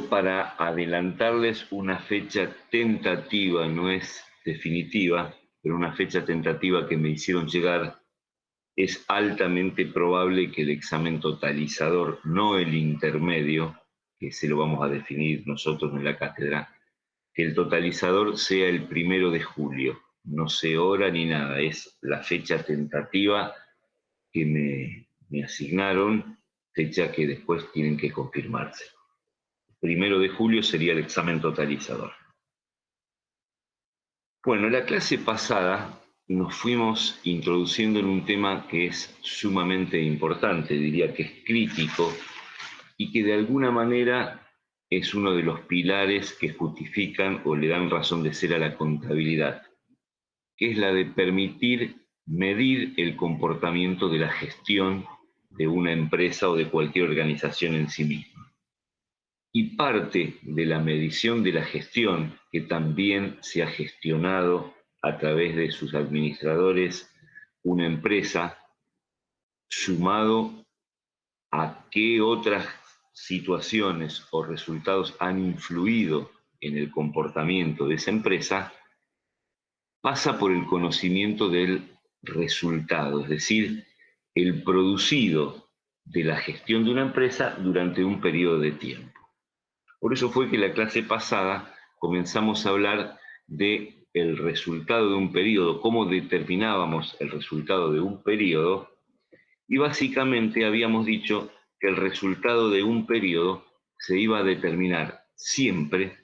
Para adelantarles una fecha tentativa, no es definitiva, pero una fecha tentativa que me hicieron llegar, es altamente probable que el examen totalizador, no el intermedio, que se lo vamos a definir nosotros en la cátedra, que el totalizador sea el 1 de julio. No sé hora ni nada, es la fecha tentativa que me asignaron, fecha que después tienen que confirmarse. 1 de julio sería el examen totalizador. Bueno, la clase pasada nos fuimos introduciendo en un tema que es sumamente importante, diría que es crítico, y que de alguna manera es uno de los pilares que justifican o le dan razón de ser a la contabilidad, que es la de permitir medir el comportamiento de la gestión de una empresa o de cualquier organización en sí misma. Y parte de la medición de la gestión, que también se ha gestionado a través de sus administradores una empresa, sumado a qué otras situaciones o resultados han influido en el comportamiento de esa empresa, pasa por el conocimiento del resultado, es decir, el producido de la gestión de una empresa durante un periodo de tiempo. Por eso fue que la clase pasada comenzamos a hablar de el resultado de un periodo, cómo determinábamos el resultado de un periodo, y básicamente habíamos dicho que el resultado de un periodo se iba a determinar siempre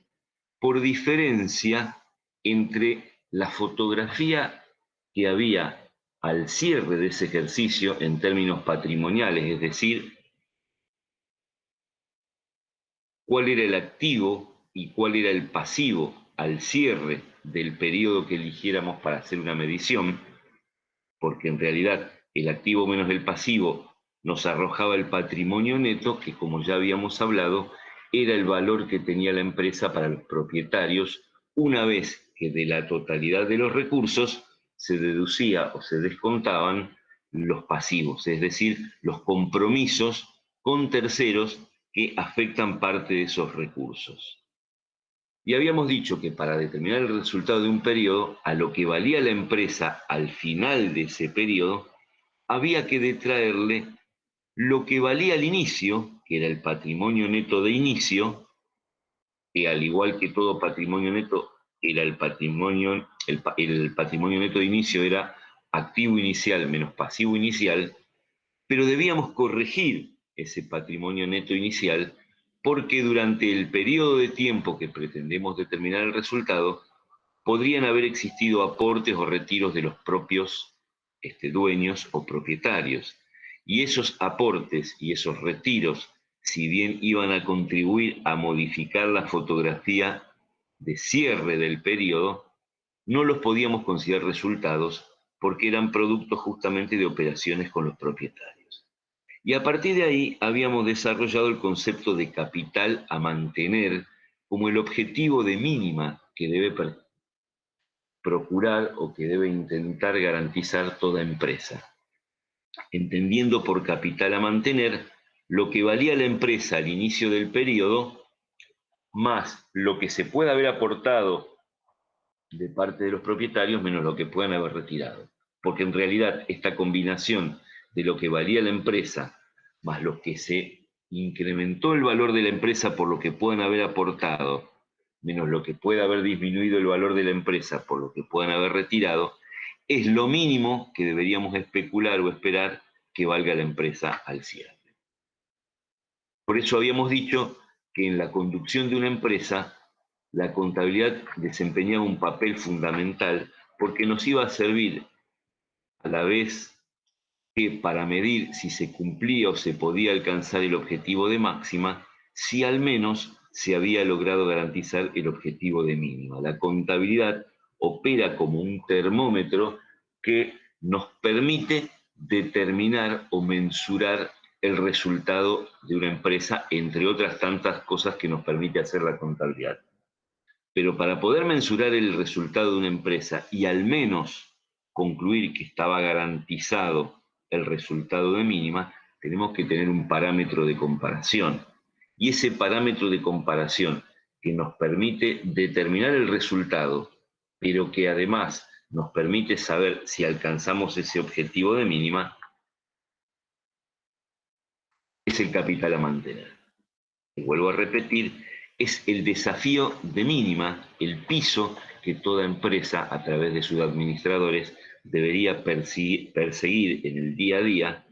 por diferencia entre la fotografía que había al cierre de ese ejercicio en términos patrimoniales, es decir, cuál era el activo y cuál era el pasivo al cierre del periodo que eligiéramos para hacer una medición, porque en realidad el activo menos el pasivo nos arrojaba el patrimonio neto, que como ya habíamos hablado, era el valor que tenía la empresa para los propietarios una vez que de la totalidad de los recursos se deducía o se descontaban los pasivos, es decir, los compromisos con terceros que afectan parte de esos recursos. Y habíamos dicho que para determinar el resultado de un periodo, a lo que valía la empresa al final de ese periodo, había que detraerle lo que valía al inicio, que era el patrimonio neto de inicio, que al igual que todo patrimonio neto, era el patrimonio neto de inicio era activo inicial menos pasivo inicial, pero debíamos corregir ese patrimonio neto inicial porque durante el periodo de tiempo que pretendemos determinar el resultado, podrían haber existido aportes o retiros de los propios dueños o propietarios. Y esos aportes y esos retiros, si bien iban a contribuir a modificar la fotografía de cierre del periodo, no los podíamos considerar resultados porque eran producto justamente de operaciones con los propietarios. Y a partir de ahí habíamos desarrollado el concepto de capital a mantener como el objetivo de mínima que debe procurar o que debe intentar garantizar toda empresa, entendiendo por capital a mantener lo que valía la empresa al inicio del periodo, más lo que se pueda haber aportado de parte de los propietarios, menos lo que puedan haber retirado. Porque en realidad esta combinación de lo que valía la empresa, más lo que se incrementó el valor de la empresa por lo que puedan haber aportado, menos lo que pueda haber disminuido el valor de la empresa por lo que puedan haber retirado, es lo mínimo que deberíamos especular o esperar que valga la empresa al cierre. Por eso habíamos dicho que en la conducción de una empresa la contabilidad desempeñaba un papel fundamental porque nos iba a servir a la vez que para medir si se cumplía o se podía alcanzar el objetivo de máxima, si al menos se había logrado garantizar el objetivo de mínima. La contabilidad opera como un termómetro que nos permite determinar o mensurar el resultado de una empresa, entre otras tantas cosas que nos permite hacer la contabilidad. Pero para poder mensurar el resultado de una empresa y al menos concluir que estaba garantizado el resultado de mínima, tenemos que tener un parámetro de comparación. Y ese parámetro de comparación que nos permite determinar el resultado, pero que además nos permite saber si alcanzamos ese objetivo de mínima, es el capital a mantener. Y vuelvo a repetir, es el desafío de mínima, el piso que toda empresa a través de sus administradores debería perseguir en el día a día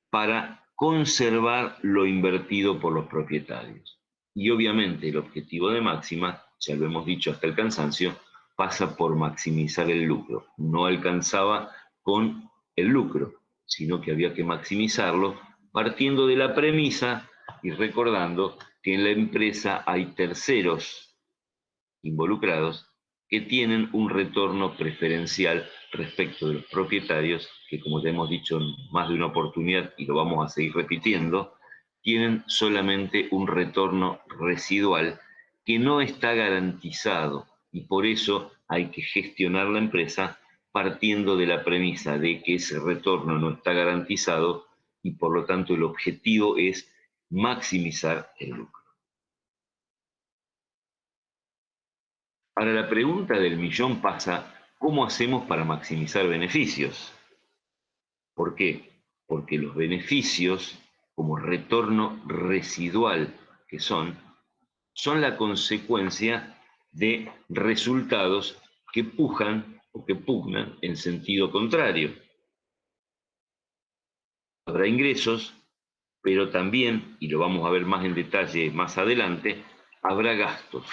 para conservar lo invertido por los propietarios. Y obviamente el objetivo de máxima, ya lo hemos dicho hasta el cansancio, pasa por maximizar el lucro. No alcanzaba con el lucro, sino que había que maximizarlo partiendo de la premisa y recordando que en la empresa hay terceros involucrados que tienen un retorno preferencial respecto de los propietarios, que como te hemos dicho en más de una oportunidad y lo vamos a seguir repitiendo, tienen solamente un retorno residual que no está garantizado y por eso hay que gestionar la empresa partiendo de la premisa de que ese retorno no está garantizado y por lo tanto el objetivo es maximizar el lucro. Ahora la pregunta del millón pasa, ¿cómo hacemos para maximizar beneficios? ¿Por qué? Porque los beneficios, como retorno residual que son la consecuencia de resultados que pujan o que pugnan en sentido contrario. Habrá ingresos, pero también, y lo vamos a ver más en detalle más adelante, habrá gastos.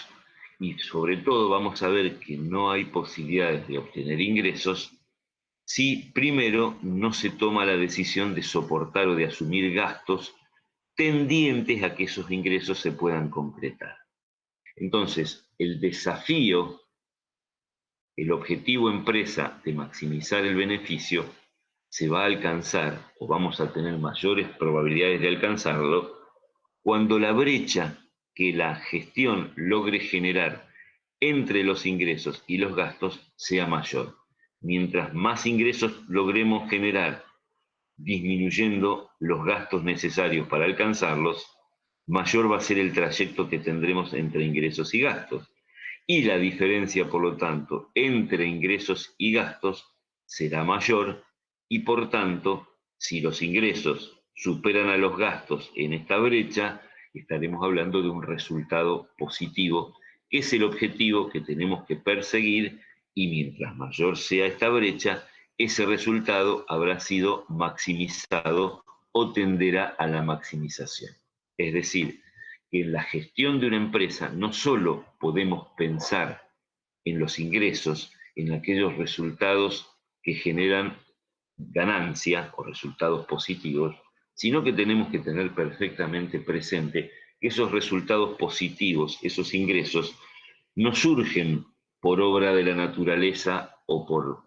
Y sobre todo vamos a ver que no hay posibilidades de obtener ingresos si primero no se toma la decisión de soportar o de asumir gastos tendientes a que esos ingresos se puedan concretar. Entonces, el desafío, el objetivo empresa de maximizar el beneficio, se va a alcanzar o vamos a tener mayores probabilidades de alcanzarlo cuando la brecha que la gestión logre generar entre los ingresos y los gastos sea mayor. Mientras más ingresos logremos generar disminuyendo los gastos necesarios para alcanzarlos, mayor va a ser el trayecto que tendremos entre ingresos y gastos. Y la diferencia, por lo tanto, entre ingresos y gastos será mayor y, por tanto, si los ingresos superan a los gastos en esta brecha, estaremos hablando de un resultado positivo, que es el objetivo que tenemos que perseguir y mientras mayor sea esta brecha, ese resultado habrá sido maximizado o tenderá a la maximización. Es decir, que en la gestión de una empresa no solo podemos pensar en los ingresos, en aquellos resultados que generan ganancia o resultados positivos, sino que tenemos que tener perfectamente presente que esos resultados positivos, esos ingresos, no surgen por obra de la naturaleza o por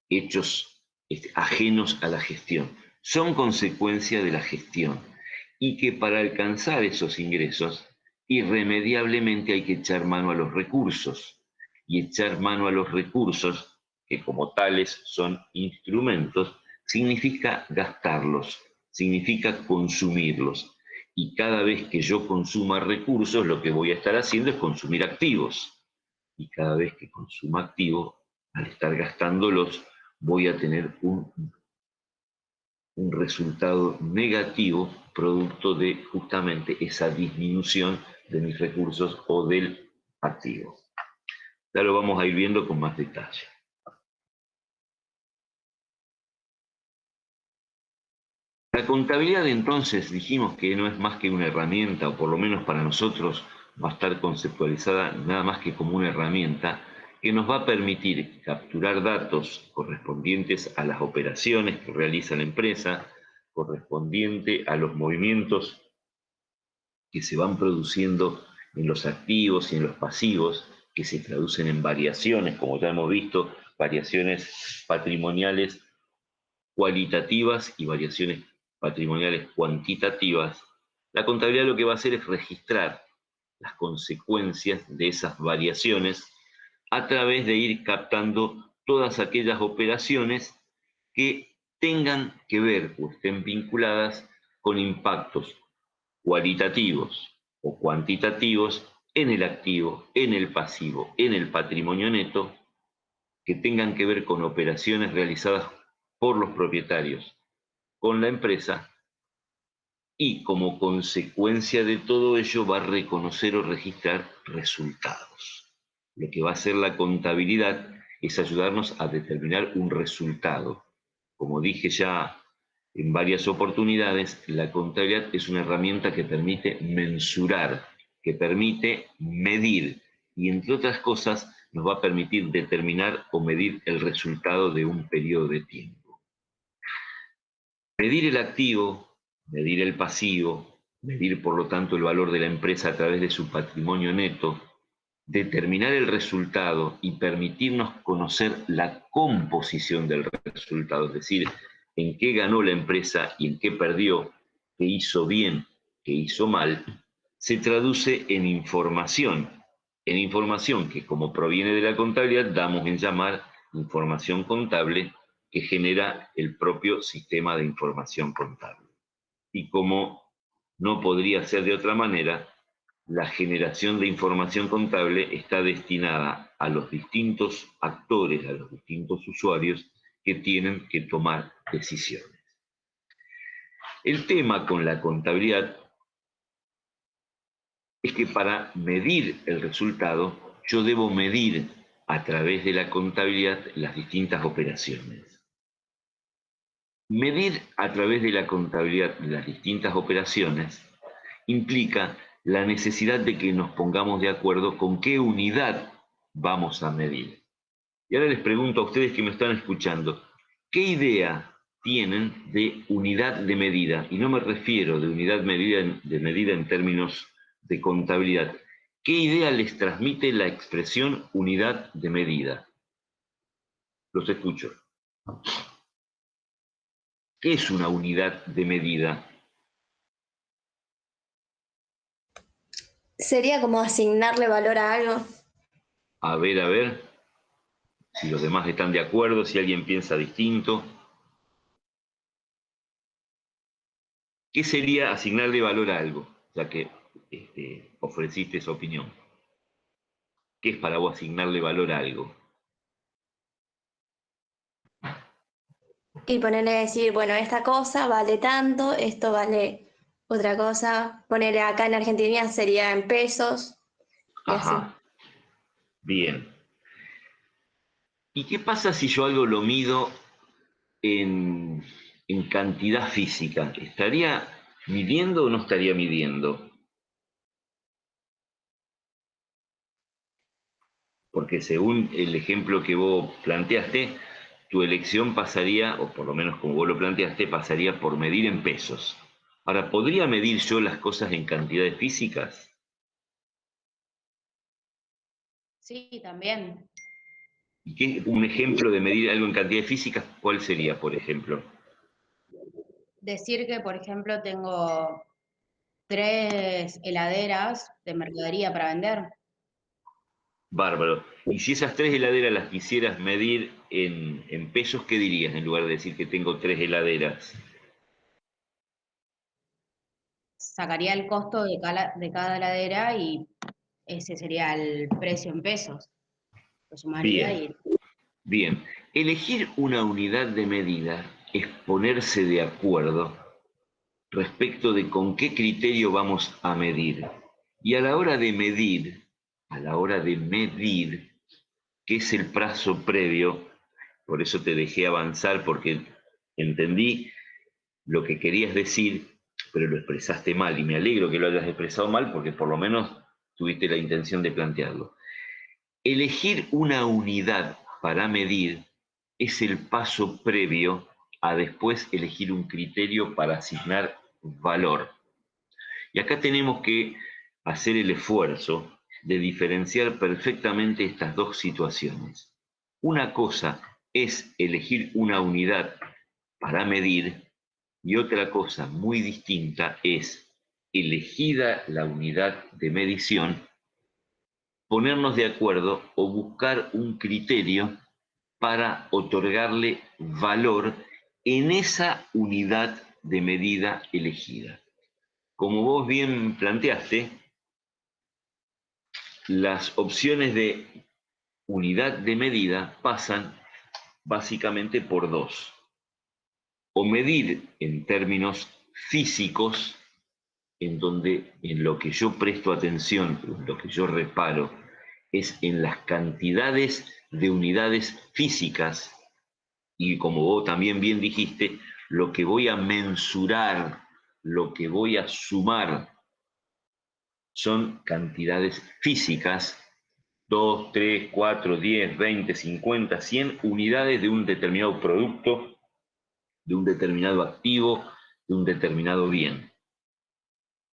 hechos ajenos a la gestión, son consecuencia de la gestión y que para alcanzar esos ingresos irremediablemente hay que echar mano a los recursos y echar mano a los recursos que como tales son instrumentos significa gastarlos, significa consumirlos y cada vez que yo consuma recursos lo que voy a estar haciendo es consumir activos y cada vez que consuma activos al estar gastándolos voy a tener un resultado negativo producto de justamente esa disminución de mis recursos o del activo. Ya lo vamos a ir viendo con más detalle. La contabilidad entonces dijimos que no es más que una herramienta, o por lo menos para nosotros va a estar conceptualizada nada más que como una herramienta que nos va a permitir capturar datos correspondientes a las operaciones que realiza la empresa, correspondiente a los movimientos que se van produciendo en los activos y en los pasivos, que se traducen en variaciones, como ya hemos visto, variaciones patrimoniales cualitativas y variaciones patrimoniales cuantitativas. La contabilidad lo que va a hacer es registrar las consecuencias de esas variaciones a través de ir captando todas aquellas operaciones que tengan que ver o estén vinculadas con impactos cualitativos o cuantitativos en el activo, en el pasivo, en el patrimonio neto, que tengan que ver con operaciones realizadas por los propietarios con la empresa, y como consecuencia de todo ello va a reconocer o registrar resultados. Lo que va a hacer la contabilidad es ayudarnos a determinar un resultado. Como dije ya en varias oportunidades, la contabilidad es una herramienta que permite mensurar, que permite medir, y entre otras cosas nos va a permitir determinar o medir el resultado de un periodo de tiempo. Medir el activo, medir el pasivo, medir por lo tanto el valor de la empresa a través de su patrimonio neto, determinar el resultado y permitirnos conocer la composición del resultado, es decir, en qué ganó la empresa y en qué perdió, qué hizo bien, qué hizo mal, se traduce en información que, como proviene de la contabilidad, damos en llamar información contable, que genera el propio sistema de información contable. Y como no podría ser de otra manera, la generación de información contable está destinada a los distintos actores, a los distintos usuarios que tienen que tomar decisiones. El tema con la contabilidad es que para medir el resultado, yo debo medir a través de la contabilidad las distintas operaciones. Medir a través de la contabilidad las distintas operaciones implica la necesidad de que nos pongamos de acuerdo con qué unidad vamos a medir. Y ahora les pregunto a ustedes que me están escuchando, ¿qué idea tienen de unidad de medida? Y no me refiero de unidad de medida en términos de contabilidad. ¿Qué idea les transmite la expresión unidad de medida? Los escucho. ¿Qué es una unidad de medida? Sería como asignarle valor a algo. A ver, si los demás están de acuerdo, si alguien piensa distinto. ¿Qué sería asignarle valor a algo? Ya que ofreciste esa opinión. ¿Qué es para vos asignarle valor a algo? Y ponerle a decir, bueno, esta cosa vale tanto, esto vale otra cosa. Ponerle acá en Argentina sería en pesos y así. Ajá, bien. ¿Y qué pasa si yo algo lo mido en, en cantidad física? ¿Estaría midiendo o no estaría midiendo? Porque según el ejemplo que vos planteaste, tu elección pasaría, o por lo menos como vos lo planteaste, pasaría por medir en pesos. Ahora, ¿podría medir yo las cosas en cantidades físicas? Sí, también. ¿Y qué, un ejemplo de medir algo en cantidades físicas, cuál sería, por ejemplo? Decir que, por ejemplo, tengo 3 heladeras de mercadería para vender. Bárbaro. Y si esas 3 heladeras las quisieras medir en pesos, ¿qué dirías en lugar de decir que tengo 3 heladeras? Sacaría el costo de cada heladera y ese sería el precio en pesos. Lo sumaría Bien, y bien. Elegir una unidad de medida es ponerse de acuerdo respecto de con qué criterio vamos a medir. Y a la hora de medir, ¿qué es el plazo previo? Por eso te dejé avanzar, porque entendí lo que querías decir, pero lo expresaste mal. Y me alegro que lo hayas expresado mal, porque por lo menos tuviste la intención de plantearlo. Elegir una unidad para medir es el paso previo a después elegir un criterio para asignar valor. Y acá tenemos que hacer el esfuerzo de diferenciar perfectamente estas dos situaciones. Una cosa es elegir una unidad para medir y otra cosa muy distinta es, elegida la unidad de medición, ponernos de acuerdo o buscar un criterio para otorgarle valor en esa unidad de medida elegida. como vos bien planteaste, las opciones de unidad de medida pasan básicamente por dos. O medir en términos físicos, en donde en lo que yo presto atención, en lo que yo reparo, es en las cantidades de unidades físicas, y como vos también bien dijiste, lo que voy a mensurar, lo que voy a sumar, son cantidades físicas, 2, 3, 4, 10, 20, 50, 100 unidades de un determinado producto, de un determinado activo, de un determinado bien.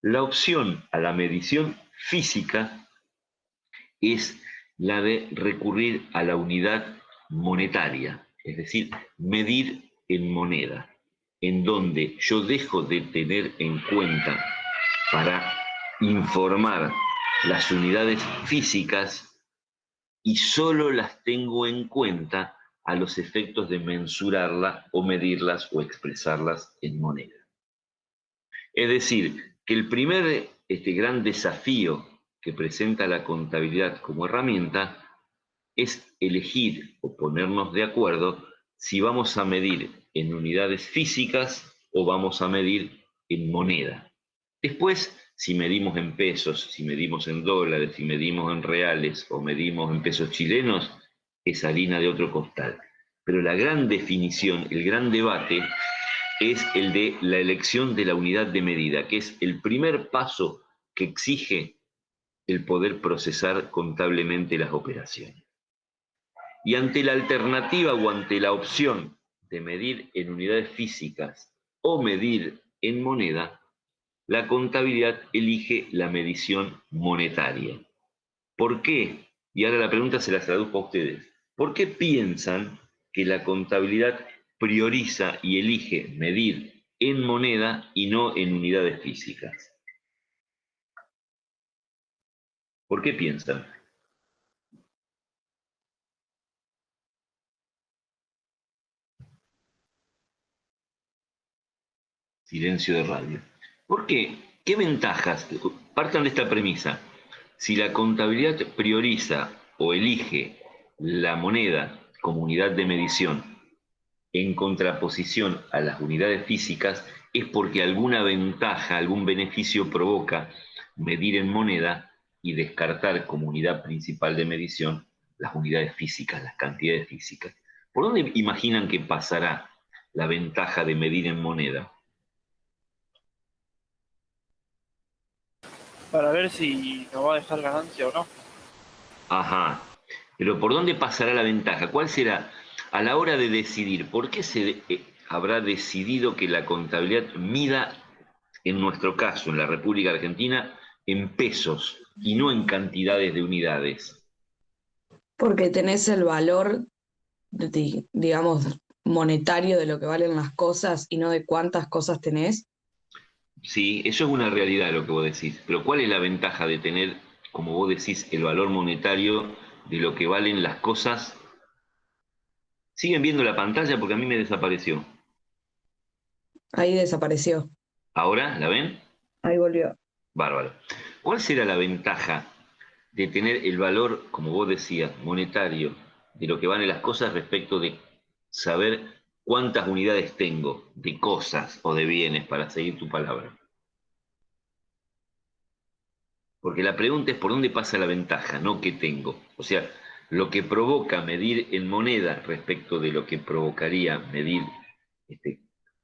La opción a la medición física es la de recurrir a la unidad monetaria, es decir, medir en moneda, en donde yo dejo de tener en cuenta para informar las unidades físicas y solo las tengo en cuenta a los efectos de mensurarlas o medirlas o expresarlas en moneda. Es decir, que el primer gran desafío que presenta la contabilidad como herramienta es elegir o ponernos de acuerdo si vamos a medir en unidades físicas o vamos a medir en moneda. Después, si medimos en pesos, si medimos en dólares, si medimos en reales o medimos en pesos chilenos, es harina de otro costal. Pero la gran definición, el gran debate, es el de la elección de la unidad de medida, que es el primer paso que exige el poder procesar contablemente las operaciones. Y ante la alternativa o ante la opción de medir en unidades físicas o medir en moneda, la contabilidad elige la medición monetaria. ¿Por qué? Y ahora la pregunta se la traduzco a ustedes. ¿Por qué piensan que la contabilidad prioriza y elige medir en moneda y no en unidades físicas? ¿Por qué piensan? Silencio de radio. ¿Por qué? ¿Qué ventajas? Partan de esta premisa. Si la contabilidad prioriza o elige la moneda como unidad de medición en contraposición a las unidades físicas, es porque alguna ventaja, algún beneficio provoca medir en moneda y descartar como unidad principal de medición las unidades físicas, las cantidades físicas. ¿Por dónde imaginan que pasará la ventaja de medir en moneda? Para ver si nos va a dejar ganancia o no. Ajá. Pero ¿por dónde pasará la ventaja? ¿Cuál será a la hora de decidir? ¿Por qué se habrá decidido que la contabilidad mida, en nuestro caso, en la República Argentina, en pesos y no en cantidades de unidades? Porque tenés el valor, digamos, monetario de lo que valen las cosas y no de cuántas cosas tenés. Sí, eso es una realidad lo que vos decís. Pero ¿cuál es la ventaja de tener, como vos decís, el valor monetario de lo que valen las cosas? ¿Siguen viendo la pantalla? Porque a mí me desapareció. Ahí desapareció, ¿Ahora? ¿La ven? ahí volvió. Bárbaro. ¿Cuál será la ventaja de tener el valor, como vos decías, monetario, de lo que valen las cosas respecto de saber cuántas unidades tengo de cosas o de bienes, para seguir tu palabra? Porque la pregunta es por dónde pasa la ventaja, no qué tengo. O sea, lo que provoca medir en moneda respecto de lo que provocaría medir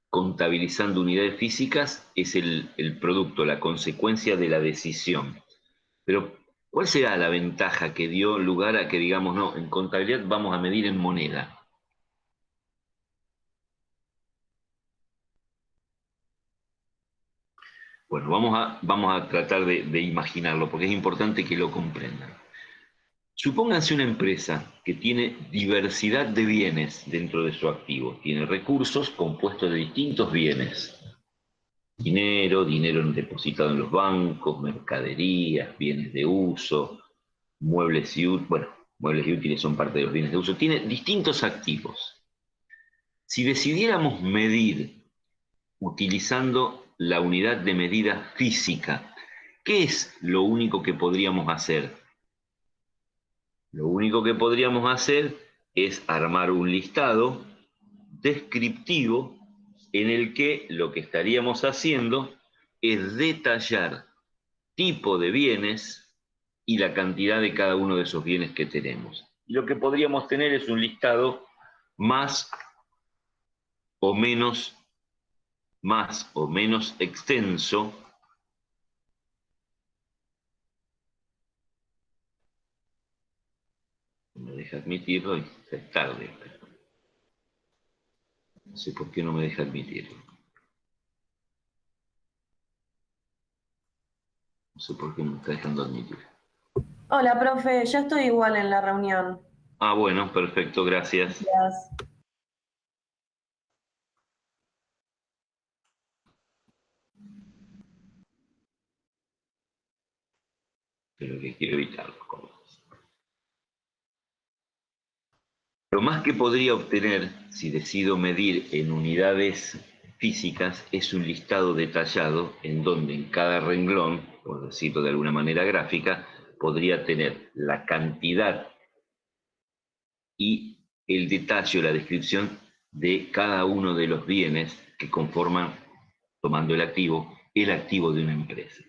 contabilizando unidades físicas es el producto, la consecuencia de la decisión. Pero, ¿cuál será la ventaja que dio lugar a que digamos, no, en contabilidad vamos a medir en moneda? Bueno, vamos a tratar de imaginarlo, porque es importante que lo comprendan. Supónganse una empresa que tiene diversidad de bienes dentro de su activo. Tiene recursos compuestos de distintos bienes. Dinero depositado en los bancos, mercaderías, bienes de uso, muebles y útiles. Bueno, muebles y útiles son parte de los bienes de uso. Tiene distintos activos. Si decidiéramos medir utilizando la unidad de medida física. ¿Qué es lo único que podríamos hacer? Lo único que podríamos hacer es armar un listado descriptivo en el que lo que estaríamos haciendo es detallar tipo de bienes y la cantidad de cada uno de esos bienes que tenemos. Y lo que podríamos tener es un listado más o menos extenso no me deja admitirlo, es tarde. No sé por qué no me deja admitirlo. No sé por qué no me está dejando admitir. Hola, profe, ya estoy igual en la reunión. Ah, bueno, perfecto, gracias. Gracias. Pero que quiero evitarlo. Lo más que podría obtener si decido medir en unidades físicas es un listado detallado en donde en cada renglón, por decirlo de alguna manera gráfica, podría tener la cantidad y el detalle o la descripción de cada uno de los bienes que conforman, tomando el activo de una empresa.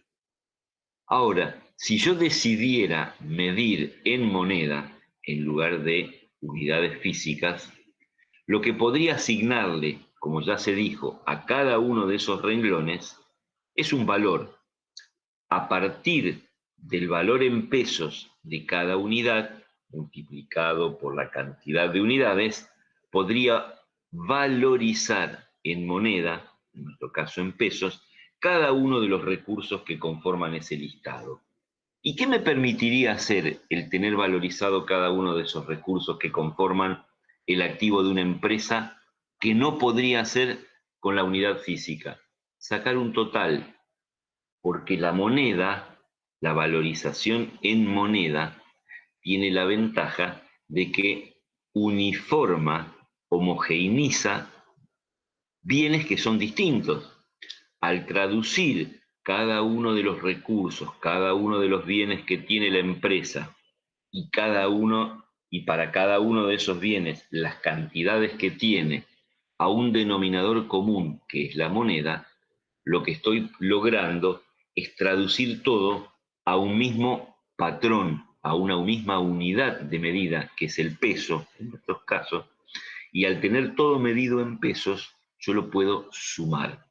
Ahora, si yo decidiera medir en moneda en lugar de unidades físicas, lo que podría asignarle, como ya se dijo, a cada uno de esos renglones es un valor. A partir del valor en pesos de cada unidad, multiplicado por la cantidad de unidades, podría valorizar en moneda, en nuestro caso en pesos, cada uno de los recursos que conforman ese listado. ¿Y qué me permitiría hacer el tener valorizado cada uno de esos recursos que conforman el activo de una empresa que no podría hacer con la unidad física? Sacar un total, porque la moneda, la valorización en moneda, tiene la ventaja de que uniforma, homogeneiza bienes que son distintos. Al traducir cada uno de los recursos, cada uno de los bienes que tiene la empresa y para cada uno de esos bienes las cantidades que tiene a un denominador común que es la moneda, lo que estoy logrando es traducir todo a un mismo patrón, a una misma unidad de medida que es el peso en nuestros casos, y al tener todo medido en pesos yo lo puedo sumar.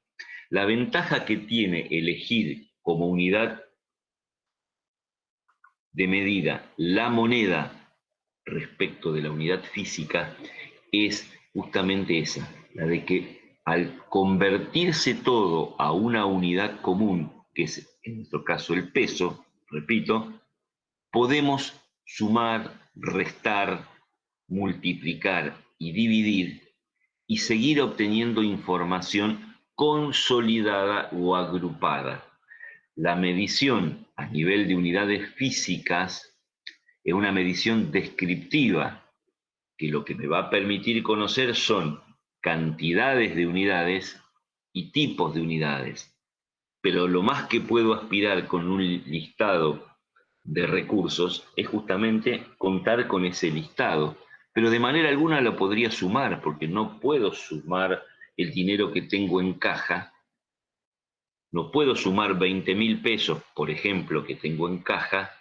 La ventaja que tiene elegir como unidad de medida la moneda respecto de la unidad física es justamente esa, la de que al convertirse todo a una unidad común, que es en nuestro caso el peso, repito, podemos sumar, restar, multiplicar y dividir y seguir obteniendo información consolidada o agrupada. La medición a nivel de unidades físicas es una medición descriptiva, que lo que me va a permitir conocer son cantidades de unidades y tipos de unidades. Pero lo más que puedo aspirar con un listado de recursos es justamente contar con ese listado. Pero de manera alguna lo podría sumar, porque no puedo sumar el dinero que tengo en caja. No puedo sumar 20.000 pesos, por ejemplo, que tengo en caja,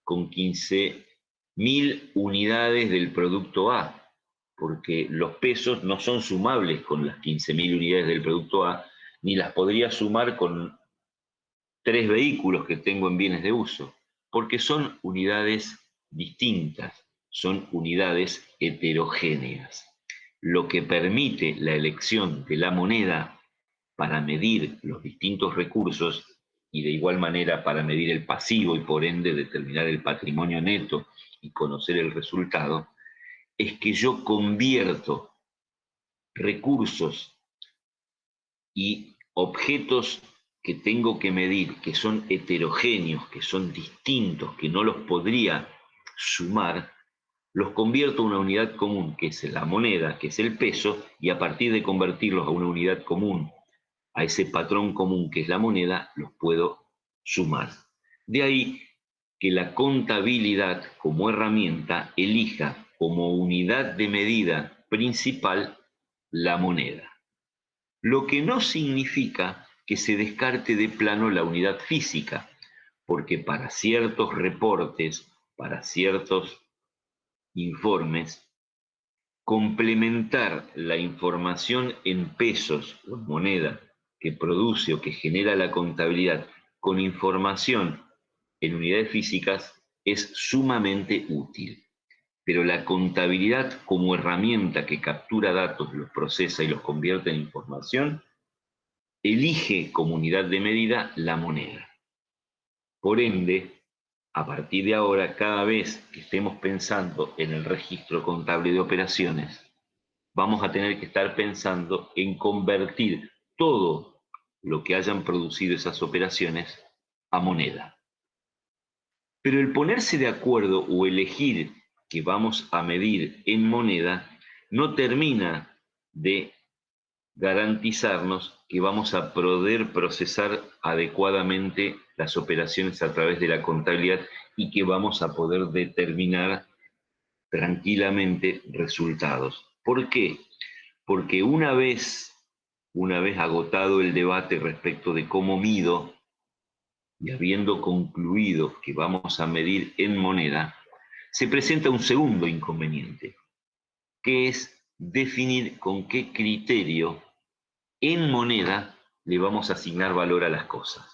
con 15.000 unidades del producto A, porque los pesos no son sumables con las 15.000 unidades del producto A, ni las podría sumar con 3 vehículos que tengo en bienes de uso, porque son unidades distintas, son unidades heterogéneas. Lo que permite la elección de la moneda para medir los distintos recursos y de igual manera para medir el pasivo y por ende determinar el patrimonio neto y conocer el resultado, es que yo convierto recursos y objetos que tengo que medir, que son heterogéneos, que son distintos, que no los podría sumar, los convierto a una unidad común, que es la moneda, que es el peso, y a partir de convertirlos a una unidad común, a ese patrón común que es la moneda, los puedo sumar. De ahí que la contabilidad como herramienta elija como unidad de medida principal la moneda. Lo que no significa que se descarte de plano la unidad física, porque para ciertos reportes, para ciertos informes, complementar la información en pesos o en moneda que produce o que genera la contabilidad con información en unidades físicas es sumamente útil. Pero la contabilidad como herramienta que captura datos, los procesa y los convierte en información, elige como unidad de medida la moneda. Por ende, a partir de ahora, cada vez que estemos pensando en el registro contable de operaciones, vamos a tener que estar pensando en convertir todo lo que hayan producido esas operaciones a moneda. Pero el ponerse de acuerdo o elegir que vamos a medir en moneda no termina de garantizarnos que vamos a poder procesar adecuadamente las operaciones a través de la contabilidad y que vamos a poder determinar tranquilamente resultados. ¿Por qué? Porque una vez agotado el debate respecto de cómo mido y habiendo concluido que vamos a medir en moneda, se presenta un segundo inconveniente, que es definir con qué criterio en moneda le vamos a asignar valor a las cosas.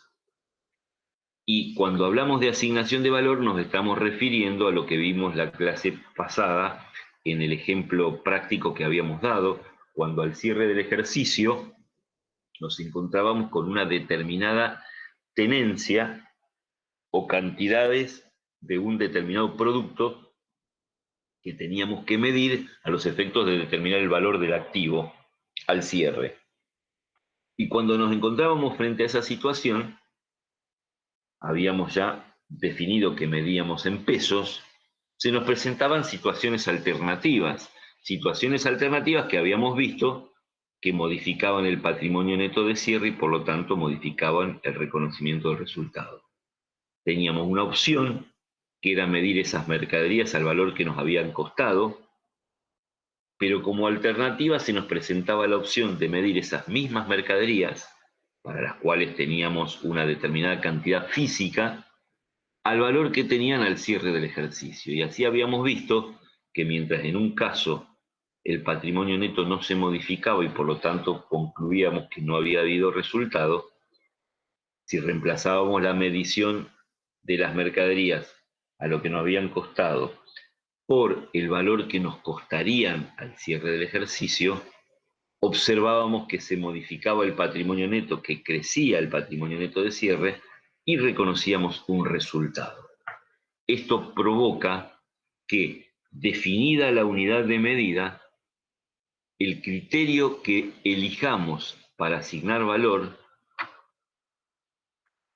Y cuando hablamos de asignación de valor nos estamos refiriendo a lo que vimos la clase pasada en el ejemplo práctico que habíamos dado, cuando al cierre del ejercicio nos encontrábamos con una determinada tenencia o cantidades de un determinado producto que teníamos que medir a los efectos de determinar el valor del activo al cierre. Y cuando nos encontrábamos frente a esa situación, habíamos ya definido que medíamos en pesos, se nos presentaban situaciones alternativas que habíamos visto que modificaban el patrimonio neto de cierre y por lo tanto modificaban el reconocimiento del resultado. Teníamos una opción que era medir esas mercaderías al valor que nos habían costado, pero como alternativa se nos presentaba la opción de medir esas mismas mercaderías, para las cuales teníamos una determinada cantidad física, al valor que tenían al cierre del ejercicio. Y así habíamos visto que mientras en un caso el patrimonio neto no se modificaba y por lo tanto concluíamos que no había habido resultado, si reemplazábamos la medición de las mercaderías a lo que nos habían costado por el valor que nos costarían al cierre del ejercicio, observábamos que se modificaba el patrimonio neto, que crecía el patrimonio neto de cierre y reconocíamos un resultado. Esto provoca que, definida la unidad de medida, el criterio que elijamos para asignar valor,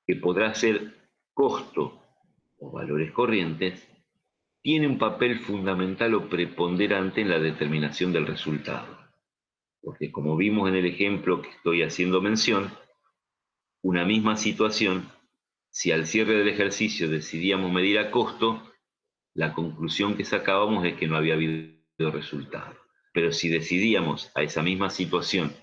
que podrá ser costo o valores corrientes, tiene un papel fundamental o preponderante en la determinación del resultado. Porque como vimos en el ejemplo que estoy haciendo mención, una misma situación, si al cierre del ejercicio decidíamos medir a costo, la conclusión que sacábamos es que no había habido resultado. Pero si decidíamos a esa misma situación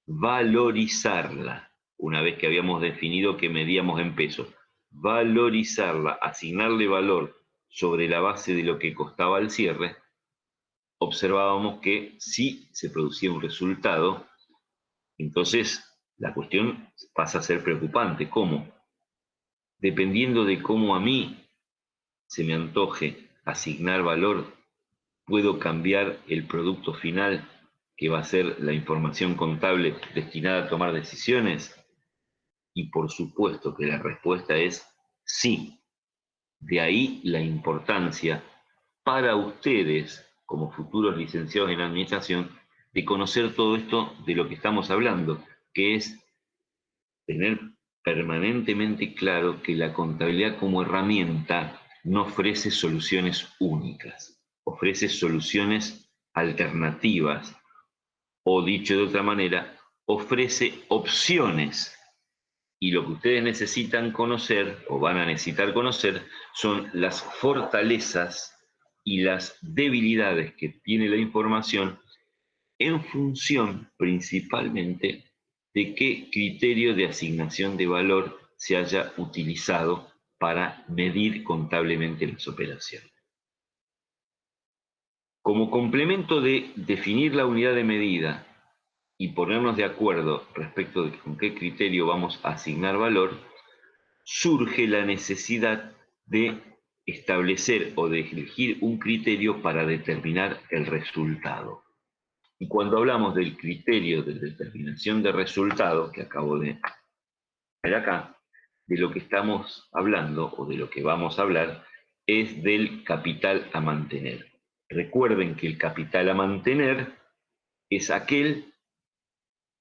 valorizarla, una vez que habíamos definido que medíamos en pesos, valorizarla, asignarle valor sobre la base de lo que costaba el cierre, observábamos que sí se producía un resultado. Entonces la cuestión pasa a ser preocupante. ¿Cómo? Dependiendo de cómo a mí se me antoje asignar valor, puedo cambiar el producto final, que va a ser la información contable destinada a tomar decisiones. Y por supuesto que la respuesta es sí. De ahí la importancia para ustedes, como futuros licenciados en administración, de conocer todo esto de lo que estamos hablando, que es tener permanentemente claro que la contabilidad como herramienta no ofrece soluciones únicas, ofrece soluciones alternativas, o dicho de otra manera, ofrece opciones. Y lo que ustedes necesitan conocer, o van a necesitar conocer, son las fortalezas y las debilidades que tiene la información en función principalmente de qué criterio de asignación de valor se haya utilizado para medir contablemente las operaciones. Como complemento de definir la unidad de medida y ponernos de acuerdo respecto de con qué criterio vamos a asignar valor, surge la necesidad de establecer o de elegir un criterio para determinar el resultado. Y cuando hablamos del criterio de determinación de resultado, que acabo de ver acá, de lo que estamos hablando o de lo que vamos a hablar es del capital a mantener. Recuerden que el capital a mantener es aquel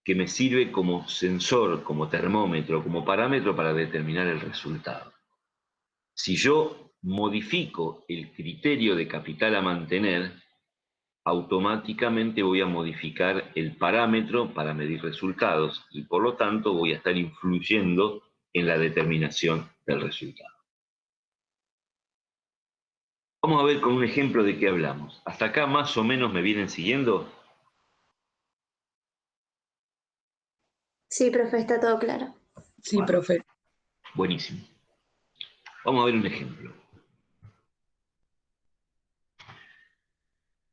que me sirve como sensor, como termómetro, como parámetro para determinar el resultado. Si yo modifico el criterio de capital a mantener, automáticamente voy a modificar el parámetro para medir resultados y por lo tanto voy a estar influyendo en la determinación del resultado. Vamos a ver con un ejemplo de qué hablamos. ¿Hasta acá más o menos me vienen siguiendo? Sí, profe, está todo claro. Sí, profe. Buenísimo. Vamos a ver un ejemplo.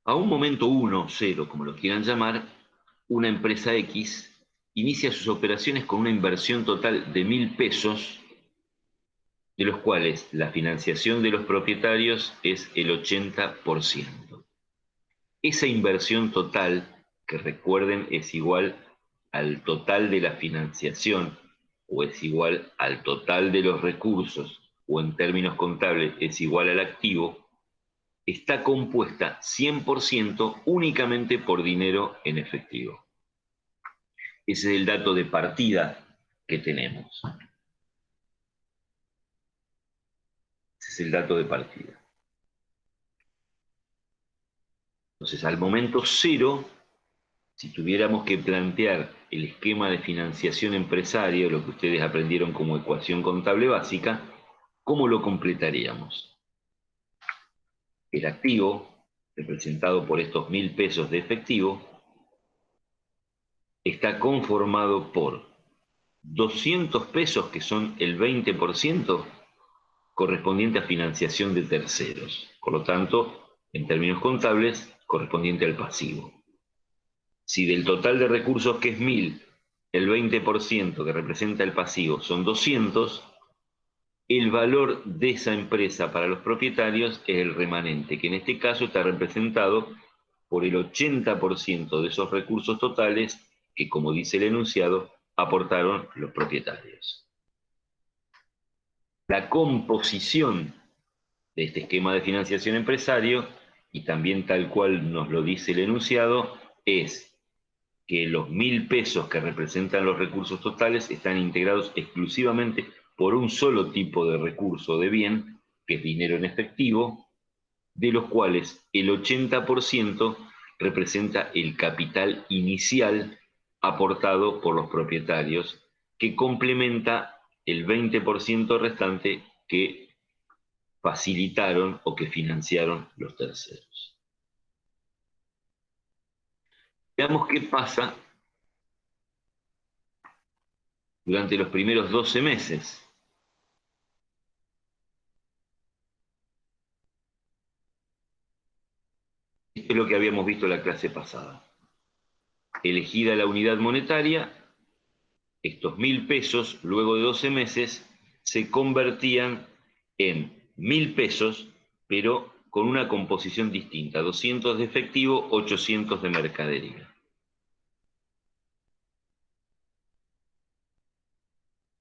A un momento 1, 0, como lo quieran llamar, una empresa X inicia sus operaciones con una inversión total de 1.000 pesos, de los cuales la financiación de los propietarios es el 80%. Esa inversión total, que recuerden es igual al total de la financiación, o es igual al total de los recursos, o en términos contables es igual al activo, está compuesta 100% únicamente por dinero en efectivo. Ese es el dato de partida que tenemos. Ese es el dato de partida. Entonces, al momento 0, si tuviéramos que plantear el esquema de financiación empresaria, lo que ustedes aprendieron como ecuación contable básica, ¿cómo lo completaríamos? El activo, representado por estos 1.000 pesos de efectivo, está conformado por 200 pesos, que son el 20%, correspondiente a financiación de terceros. Por lo tanto, en términos contables, correspondiente al pasivo. Si del total de recursos, que es 1.000, el 20% que representa el pasivo son 200, el valor de esa empresa para los propietarios es el remanente, que en este caso está representado por el 80% de esos recursos totales que, como dice el enunciado, aportaron los propietarios. La composición de este esquema de financiación empresario, y también tal cual nos lo dice el enunciado, es que los 1.000 pesos que representan los recursos totales están integrados exclusivamente por un solo tipo de recurso de bien, que es dinero en efectivo, de los cuales el 80% representa el capital inicial aportado por los propietarios, que complementa el 20% restante que facilitaron o que financiaron los terceros. Veamos qué pasa durante los primeros 12 meses. Esto es lo que habíamos visto en la clase pasada. Elegida la unidad monetaria, estos 1.000 pesos, luego de 12 meses, se convertían en 1.000 pesos, pero con una composición distinta: 200 de efectivo, 800 de mercadería.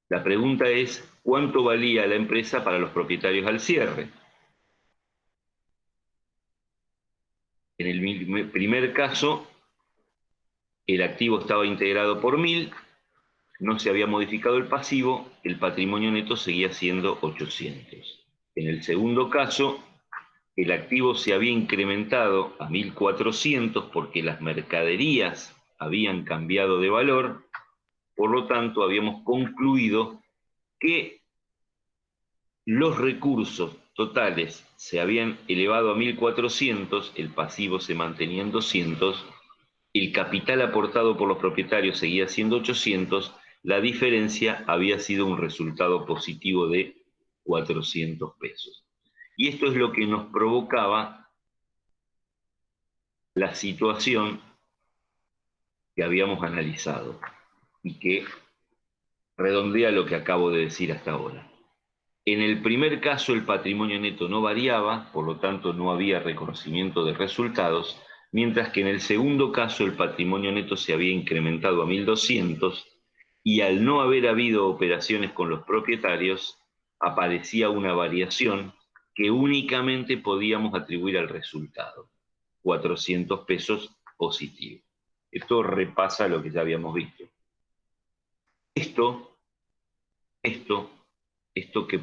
La pregunta es, ¿cuánto valía la empresa para los propietarios al cierre? En el primer caso, el activo estaba integrado por 1.000, no se había modificado el pasivo, el patrimonio neto seguía siendo 800. En el segundo caso, el activo se había incrementado a 1.400 porque las mercaderías habían cambiado de valor, por lo tanto, habíamos concluido que los recursos totales se habían elevado a 1.400, el pasivo se mantenía en 200, el capital aportado por los propietarios seguía siendo 800, la diferencia había sido un resultado positivo de 400 pesos. Y esto es lo que nos provocaba la situación que habíamos analizado y que redondea lo que acabo de decir hasta ahora. En el primer caso el patrimonio neto no variaba, por lo tanto no había reconocimiento de resultados, mientras que en el segundo caso el patrimonio neto se había incrementado a 1.200 y al no haber habido operaciones con los propietarios, aparecía una variación que únicamente podíamos atribuir al resultado, 400 pesos positivo. Esto repasa lo que ya habíamos visto. Esto que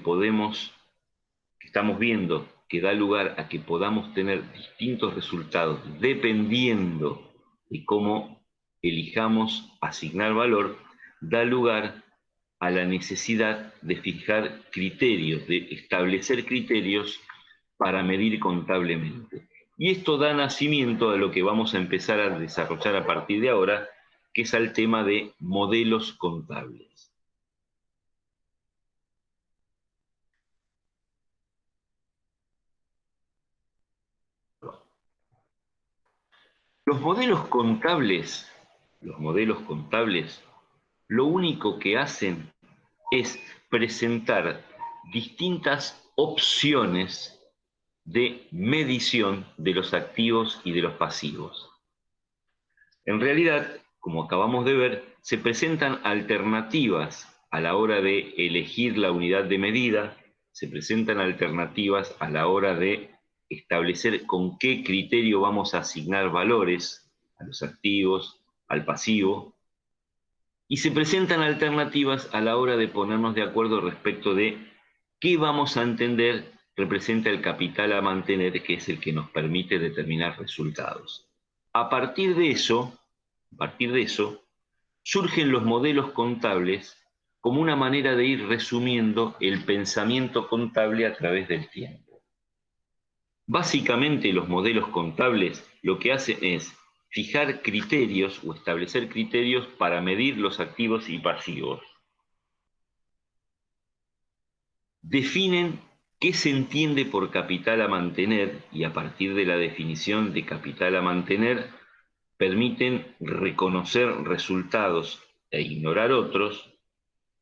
estamos viendo, que da lugar a que podamos tener distintos resultados dependiendo de cómo elijamos asignar valor, da lugar a la necesidad de fijar criterios, de establecer criterios para medir contablemente. Y esto da nacimiento a lo que vamos a empezar a desarrollar a partir de ahora, que es el tema de modelos contables. Los modelos contables, lo único que hacen es presentar distintas opciones de medición de los activos y de los pasivos. En realidad, como acabamos de ver, se presentan alternativas a la hora de elegir la unidad de medida, se presentan alternativas a la hora de establecer con qué criterio vamos a asignar valores a los activos, al pasivo, y se presentan alternativas a la hora de ponernos de acuerdo respecto de qué vamos a entender representa el capital a mantener, que es el que nos permite determinar resultados. A partir de eso, surgen los modelos contables como una manera de ir resumiendo el pensamiento contable a través del tiempo. Básicamente los modelos contables lo que hacen es fijar criterios o establecer criterios para medir los activos y pasivos. Definen qué se entiende por capital a mantener y a partir de la definición de capital a mantener permiten reconocer resultados e ignorar otros,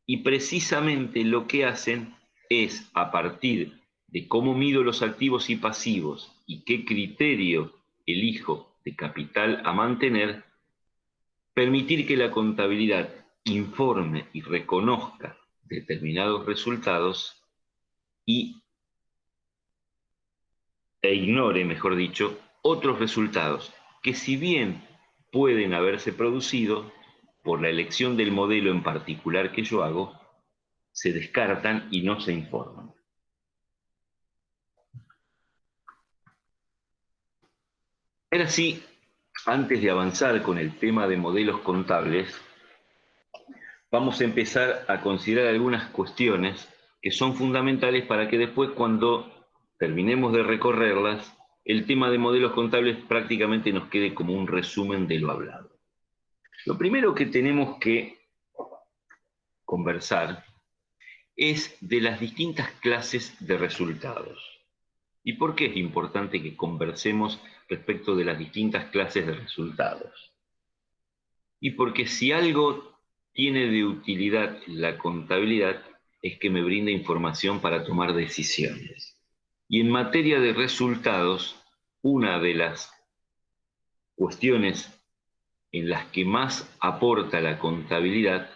y precisamente lo que hacen es, a partir de cómo mido los activos y pasivos y qué criterio elijo de capital a mantener, permitir que la contabilidad informe y reconozca determinados resultados e ignore, mejor dicho, otros resultados que, si bien pueden haberse producido por la elección del modelo en particular que yo hago, se descartan y no se informan. Ahora sí, antes de avanzar con el tema de modelos contables, vamos a empezar a considerar algunas cuestiones que son fundamentales para que después, cuando terminemos de recorrerlas, el tema de modelos contables prácticamente nos quede como un resumen de lo hablado. Lo primero que tenemos que conversar es de las distintas clases de resultados. ¿Y por qué es importante que conversemos respecto de las distintas clases de resultados? Y porque si algo tiene de utilidad la contabilidad es que me brinda información para tomar decisiones. Y en materia de resultados, una de las cuestiones en las que más aporta la contabilidad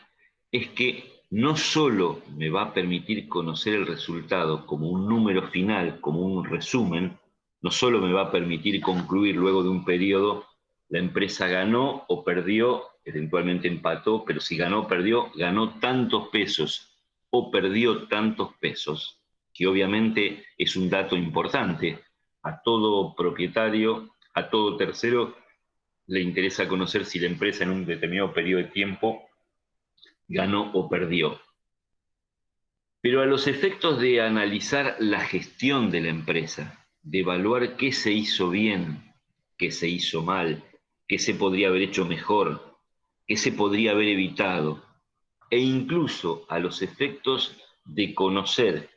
es que no solo me va a permitir conocer el resultado como un número final, como un resumen, no solo me va a permitir concluir luego de un periodo, la empresa ganó o perdió, eventualmente empató, pero si ganó o perdió, ganó tantos pesos o perdió tantos pesos, que obviamente es un dato importante. A todo propietario, a todo tercero, le interesa conocer si la empresa en un determinado periodo de tiempo ganó o perdió. Pero a los efectos de analizar la gestión de la empresa, de evaluar qué se hizo bien, qué se hizo mal, qué se podría haber hecho mejor, qué se podría haber evitado, e incluso a los efectos de conocer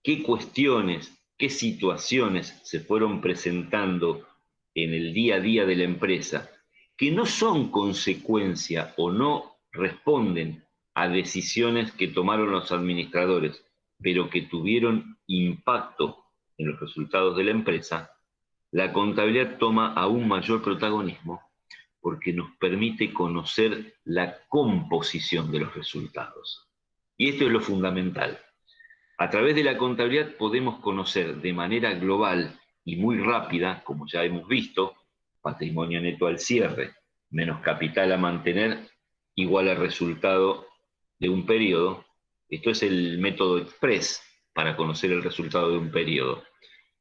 qué cuestiones, qué situaciones se fueron presentando en el día a día de la empresa, que no son consecuencia o no responden a decisiones que tomaron los administradores, pero que tuvieron impacto en los resultados de la empresa, la contabilidad toma aún mayor protagonismo porque nos permite conocer la composición de los resultados. Y esto es lo fundamental. A través de la contabilidad podemos conocer de manera global y muy rápida, como ya hemos visto, patrimonio neto al cierre menos capital a mantener igual al resultado de un periodo. Esto es el método express para conocer el resultado de un periodo.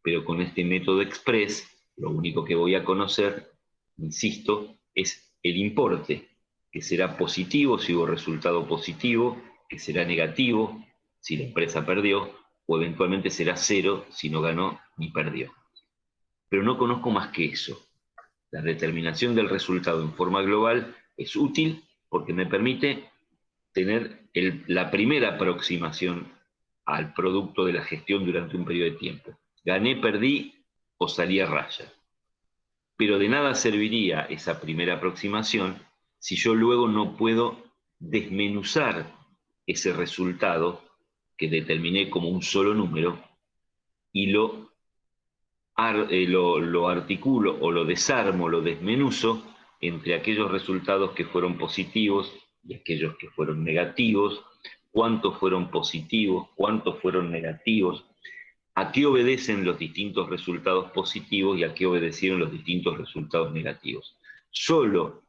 Pero con este método express, lo único que voy a conocer, insisto, es el importe, que será positivo si hubo resultado positivo, que será negativo si la empresa perdió, o eventualmente será cero si no ganó ni perdió. Pero no conozco más que eso. La determinación del resultado en forma global es útil porque me permite tener la primera aproximación al producto de la gestión durante un periodo de tiempo. Gané, perdí o salí a raya. Pero de nada serviría esa primera aproximación si yo luego no puedo desmenuzar ese resultado que determiné como un solo número y lo articulo o lo desarmo, lo desmenuzo entre aquellos resultados que fueron positivos y aquellos que fueron negativos, cuántos fueron positivos, cuántos fueron negativos, a qué obedecen los distintos resultados positivos y a qué obedecieron los distintos resultados negativos. Solo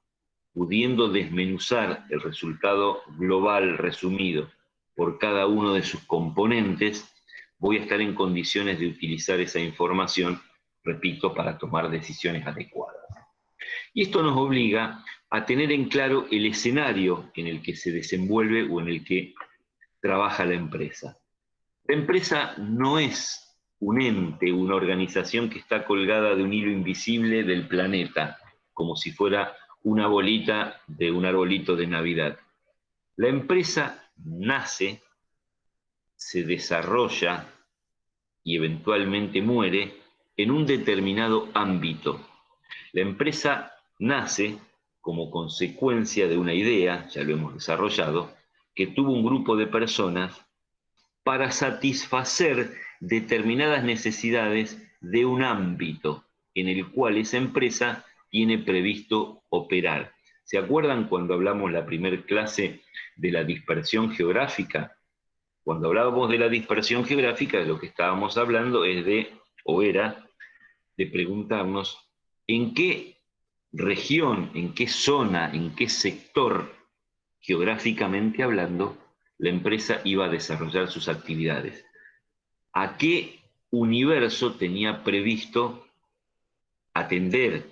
pudiendo desmenuzar el resultado global resumido por cada uno de sus componentes, voy a estar en condiciones de utilizar esa información, repito, para tomar decisiones adecuadas. Y esto nos obliga a tener en claro el escenario en el que se desenvuelve o en el que trabaja la empresa. La empresa no es un ente, una organización que está colgada de un hilo invisible del planeta, como si fuera una bolita de un arbolito de Navidad. La empresa nace, se desarrolla y eventualmente muere en un determinado ámbito. La empresa nace como consecuencia de una idea, ya lo hemos desarrollado, que tuvo un grupo de personas para satisfacer determinadas necesidades de un ámbito en el cual esa empresa tiene previsto operar. ¿Se acuerdan cuando hablamos la primera clase de la dispersión geográfica? Cuando hablábamos de la dispersión geográfica, de lo que estábamos hablando es era de preguntarnos en qué región, en qué zona, en qué sector, geográficamente hablando, la empresa iba a desarrollar sus actividades. ¿A qué universo tenía previsto atender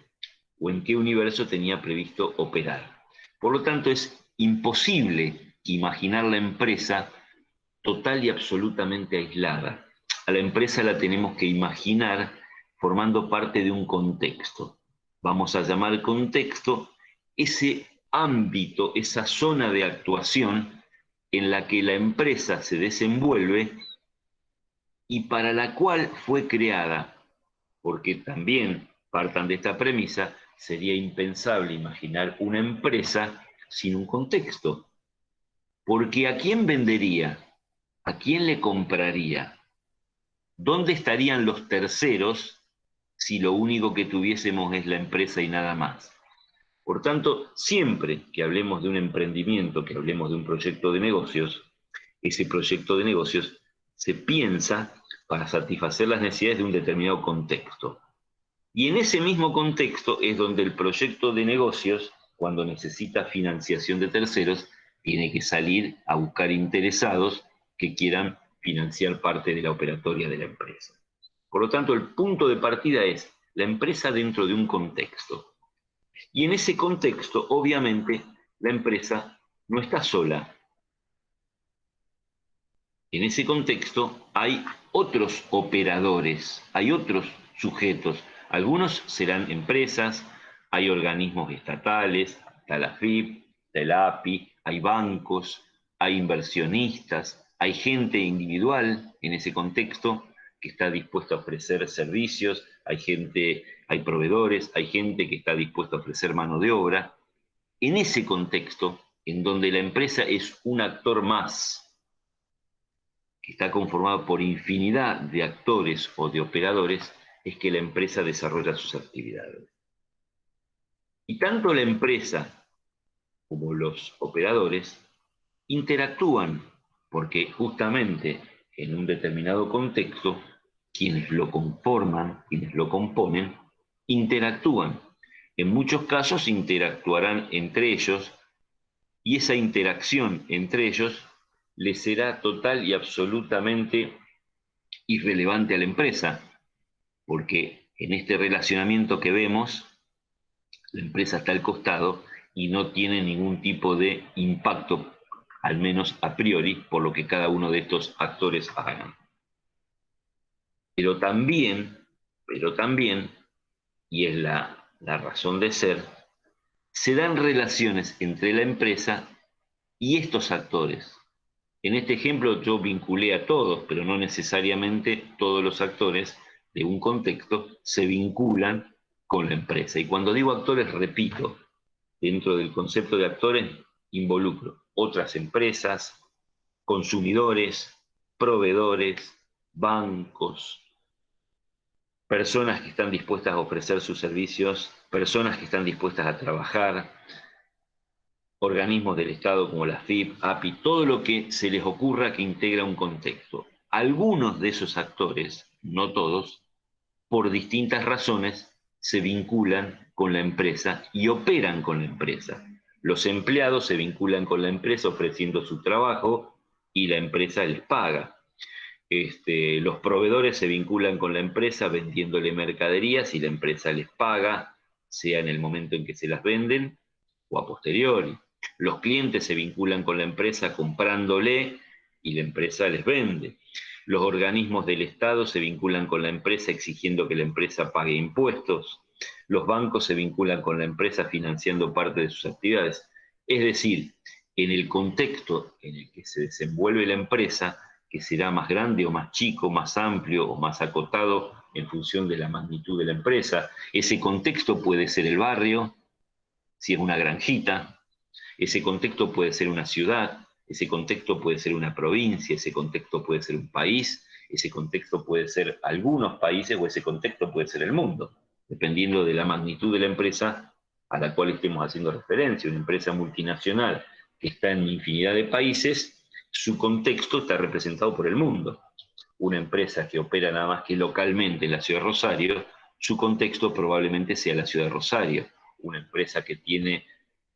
o en qué universo tenía previsto operar? Por lo tanto, es imposible imaginar la empresa total y absolutamente aislada. A la empresa la tenemos que imaginar formando parte de un contexto. Vamos a llamar contexto ese ámbito, esa zona de actuación en la que la empresa se desenvuelve y para la cual fue creada, porque también partan de esta premisa, sería impensable imaginar una empresa sin un contexto. Porque ¿a quién vendería? ¿A quién le compraría? ¿Dónde estarían los terceros si lo único que tuviésemos es la empresa y nada más? Por tanto, siempre que hablemos de un emprendimiento, que hablemos de un proyecto de negocios, ese proyecto de negocios se piensa para satisfacer las necesidades de un determinado contexto. Y en ese mismo contexto es donde el proyecto de negocios, cuando necesita financiación de terceros, tiene que salir a buscar interesados que quieran financiar parte de la operatoria de la empresa. Por lo tanto, el punto de partida es la empresa dentro de un contexto. Y en ese contexto, obviamente, la empresa no está sola, En ese contexto hay otros operadores, hay otros sujetos. Algunos serán empresas, hay organismos estatales, está la FIP, está el API, hay bancos, hay inversionistas, hay gente individual en ese contexto que está dispuesta a ofrecer servicios, hay proveedores, hay gente que está dispuesta a ofrecer mano de obra. En ese contexto, en donde la empresa es un actor más, que está conformado por infinidad de actores o de operadores, es que la empresa desarrolla sus actividades. Y tanto la empresa como los operadores interactúan, porque justamente en un determinado contexto, quienes lo conforman, quienes lo componen, interactúan. En muchos casos interactuarán entre ellos, y esa interacción entre ellos les será total y absolutamente irrelevante a la empresa, porque en este relacionamiento que vemos, la empresa está al costado y no tiene ningún tipo de impacto, al menos a priori, por lo que cada uno de estos actores hagan. Pero también, y es la razón de ser, se dan relaciones entre la empresa y estos actores. En este ejemplo yo vinculé a todos, pero no necesariamente todos los actores de un contexto se vinculan con la empresa. Y cuando digo actores, repito, dentro del concepto de actores involucro otras empresas, consumidores, proveedores, bancos, personas que están dispuestas a ofrecer sus servicios, personas que están dispuestas a trabajar, organismos del Estado como la FIP, API, todo lo que se les ocurra que integra un contexto. Algunos de esos actores, no todos, por distintas razones, se vinculan con la empresa y operan con la empresa. Los empleados se vinculan con la empresa ofreciendo su trabajo y la empresa les paga. Los proveedores se vinculan con la empresa vendiéndole mercaderías y la empresa les paga, sea en el momento en que se las venden o a posteriori. Los clientes se vinculan con la empresa comprándole y la empresa les vende. Los organismos del Estado se vinculan con la empresa exigiendo que la empresa pague impuestos. Los bancos se vinculan con la empresa financiando parte de sus actividades. Es decir, en el contexto en el que se desenvuelve la empresa, que será más grande o más chico, más amplio o más acotado en función de la magnitud de la empresa, ese contexto puede ser el barrio, si es una granjita, ese contexto puede ser una ciudad, ese contexto puede ser una provincia, ese contexto puede ser un país, ese contexto puede ser algunos países o ese contexto puede ser el mundo, dependiendo de la magnitud de la empresa a la cual estemos haciendo referencia. Una empresa multinacional que está en infinidad de países, su contexto está representado por el mundo. Una empresa que opera nada más que localmente en la ciudad de Rosario, su contexto probablemente sea la ciudad de Rosario. Una empresa que tiene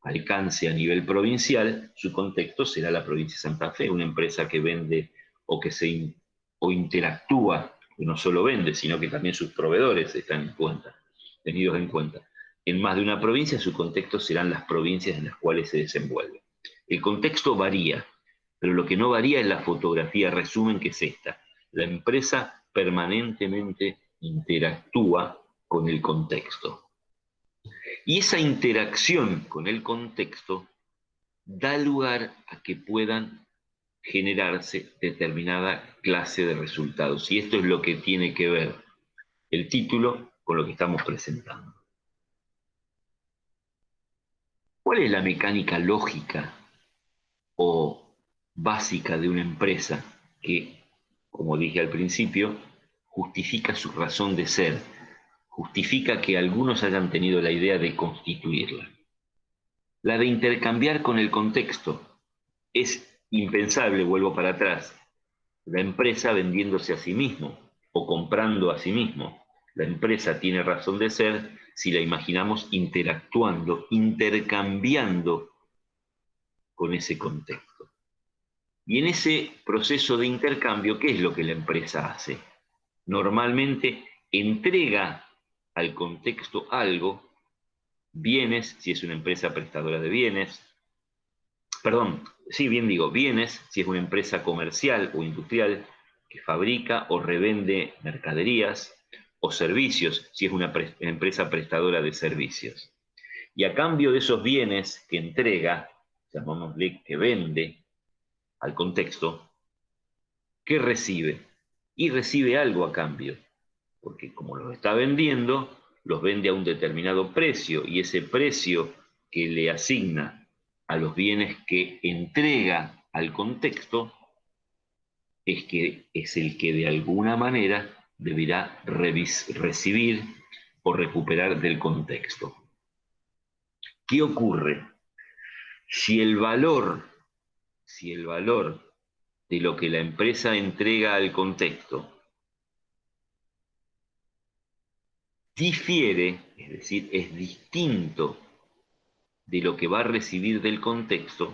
alcance a nivel provincial, su contexto será la provincia de Santa Fe. Una empresa que vende o interactúa, que no solo vende, sino que también sus proveedores están tenidos en cuenta. En más de una provincia, su contexto serán las provincias en las cuales se desenvuelve. El contexto varía, pero lo que no varía es la fotografía resumen, que es esta. La empresa permanentemente interactúa con el contexto. Y esa interacción con el contexto da lugar a que puedan generarse determinada clase de resultados. Y esto es lo que tiene que ver el título con lo que estamos presentando. ¿Cuál es la mecánica lógica o básica de una empresa que, como dije al principio, justifica su razón de ser, justifica que algunos hayan tenido la idea de constituirla? La de intercambiar con el contexto. Es impensable, vuelvo para atrás, la empresa vendiéndose a sí mismo o comprando a sí mismo. La empresa tiene razón de ser si la imaginamos interactuando, intercambiando con ese contexto. Y en ese proceso de intercambio, ¿qué es lo que la empresa hace? Normalmente entrega al contexto algo, bienes, si es una empresa prestadora de bienes, sí, bien digo, bienes, si es una empresa comercial o industrial que fabrica o revende mercaderías, o servicios, si es una empresa prestadora de servicios. Y a cambio de esos bienes que entrega, llamémosle que vende al contexto, ¿qué recibe? Y recibe algo a cambio, porque como los está vendiendo, los vende a un determinado precio, y ese precio que le asigna a los bienes que entrega al contexto es el que de alguna manera deberá recibir o recuperar del contexto. ¿Qué ocurre? Si el valor de lo que la empresa entrega al contexto difiere, es decir, es distinto de lo que va a recibir del contexto,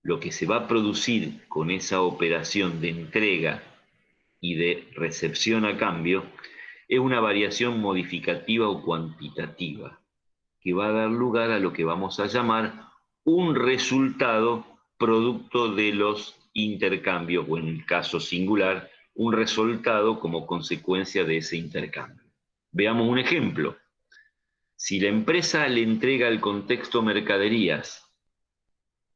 lo que se va a producir con esa operación de entrega y de recepción a cambio es una variación modificativa o cuantitativa que va a dar lugar a lo que vamos a llamar un resultado producto de los intercambios, o en el caso singular, un resultado como consecuencia de ese intercambio. Veamos un ejemplo. Si la empresa le entrega al contexto mercaderías,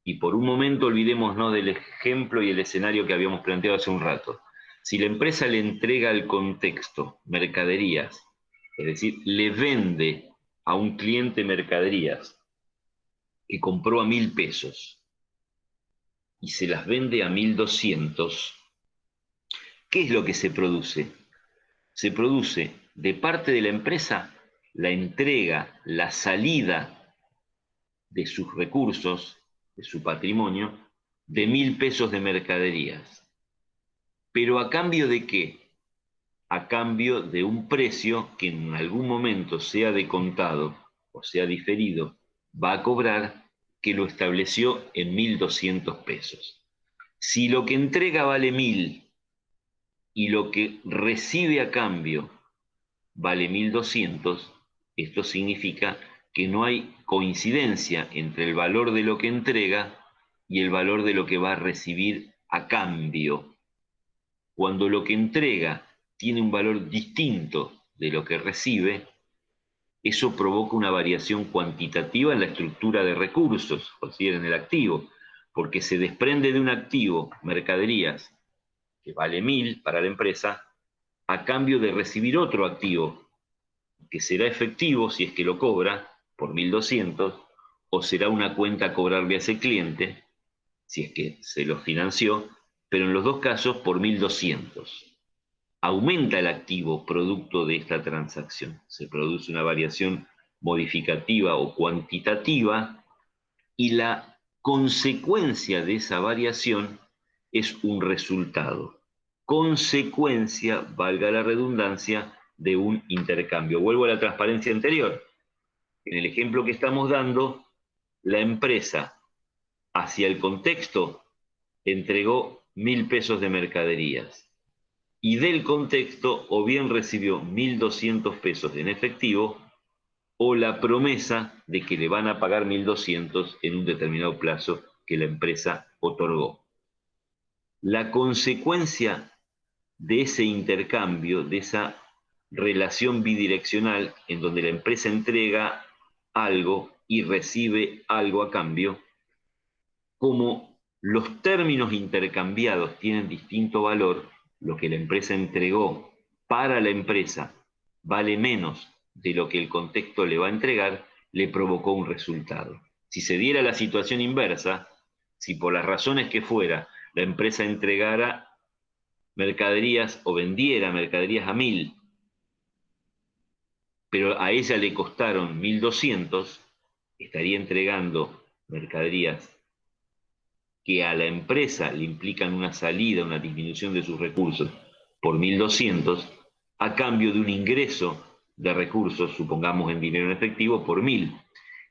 y por un momento olvidémonos del ejemplo y el escenario que habíamos planteado hace un rato, si la empresa le entrega al contexto mercaderías, es decir, le vende a un cliente mercaderías que compró a 1.000 pesos y se las vende a 1.200, ¿qué es lo que se produce? Se produce de parte de la empresa la entrega, la salida de sus recursos, de su patrimonio, de 1.000 pesos de mercaderías. ¿Pero a cambio de qué? A cambio de un precio que en algún momento sea de contado o sea diferido, va a cobrar, que lo estableció en 1.200 pesos. Si lo que entrega vale 1.000 y lo que recibe a cambio vale 1.200, esto significa que no hay coincidencia entre el valor de lo que entrega y el valor de lo que va a recibir a cambio. Cuando lo que entrega tiene un valor distinto de lo que recibe, eso provoca una variación cuantitativa en la estructura de recursos, consideren el activo, porque se desprende de un activo, mercaderías, que vale 1.000 para la empresa, a cambio de recibir otro activo, que será efectivo si es que lo cobra por 1.200, o será una cuenta a cobrarle a ese cliente, si es que se lo financió, pero en los dos casos por 1.200. Aumenta el activo producto de esta transacción. Se produce una variación modificativa o cuantitativa y la consecuencia de esa variación es un resultado. Consecuencia, valga la redundancia, de un intercambio. Vuelvo a la transparencia anterior. En el ejemplo que estamos dando, la empresa hacia el contexto entregó 1.000 pesos de mercaderías y del contexto o bien recibió 1.200 pesos en efectivo o la promesa de que le van a pagar 1.200 en un determinado plazo que la empresa otorgó. La consecuencia de ese intercambio, de esa relación bidireccional en donde la empresa entrega algo y recibe algo a cambio, como los términos intercambiados tienen distinto valor, lo que la empresa entregó para la empresa vale menos de lo que el contexto le va a entregar, le provocó un resultado. Si se diera la situación inversa, si por las razones que fuera la empresa entregara mercaderías o vendiera mercaderías a 1.000, pero a ella le costaron 1.200, estaría entregando mercaderías que a la empresa le implican una salida, una disminución de sus recursos por 1.200, a cambio de un ingreso de recursos, supongamos en dinero en efectivo, por 1.000.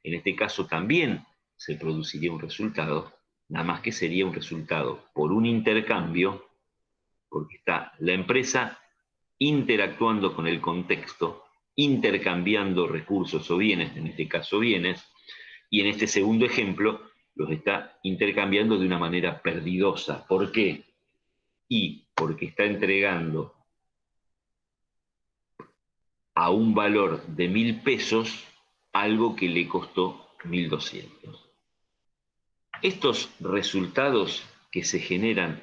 En este caso también se produciría un resultado, nada más que sería un resultado por un intercambio, porque está la empresa interactuando con el contexto, intercambiando recursos o bienes, en este caso bienes, y en este segundo ejemplo, los está intercambiando de una manera perdidosa. ¿Por qué? Y porque está entregando a un valor de 1.000 pesos algo que le costó 1.200. Estos resultados que se generan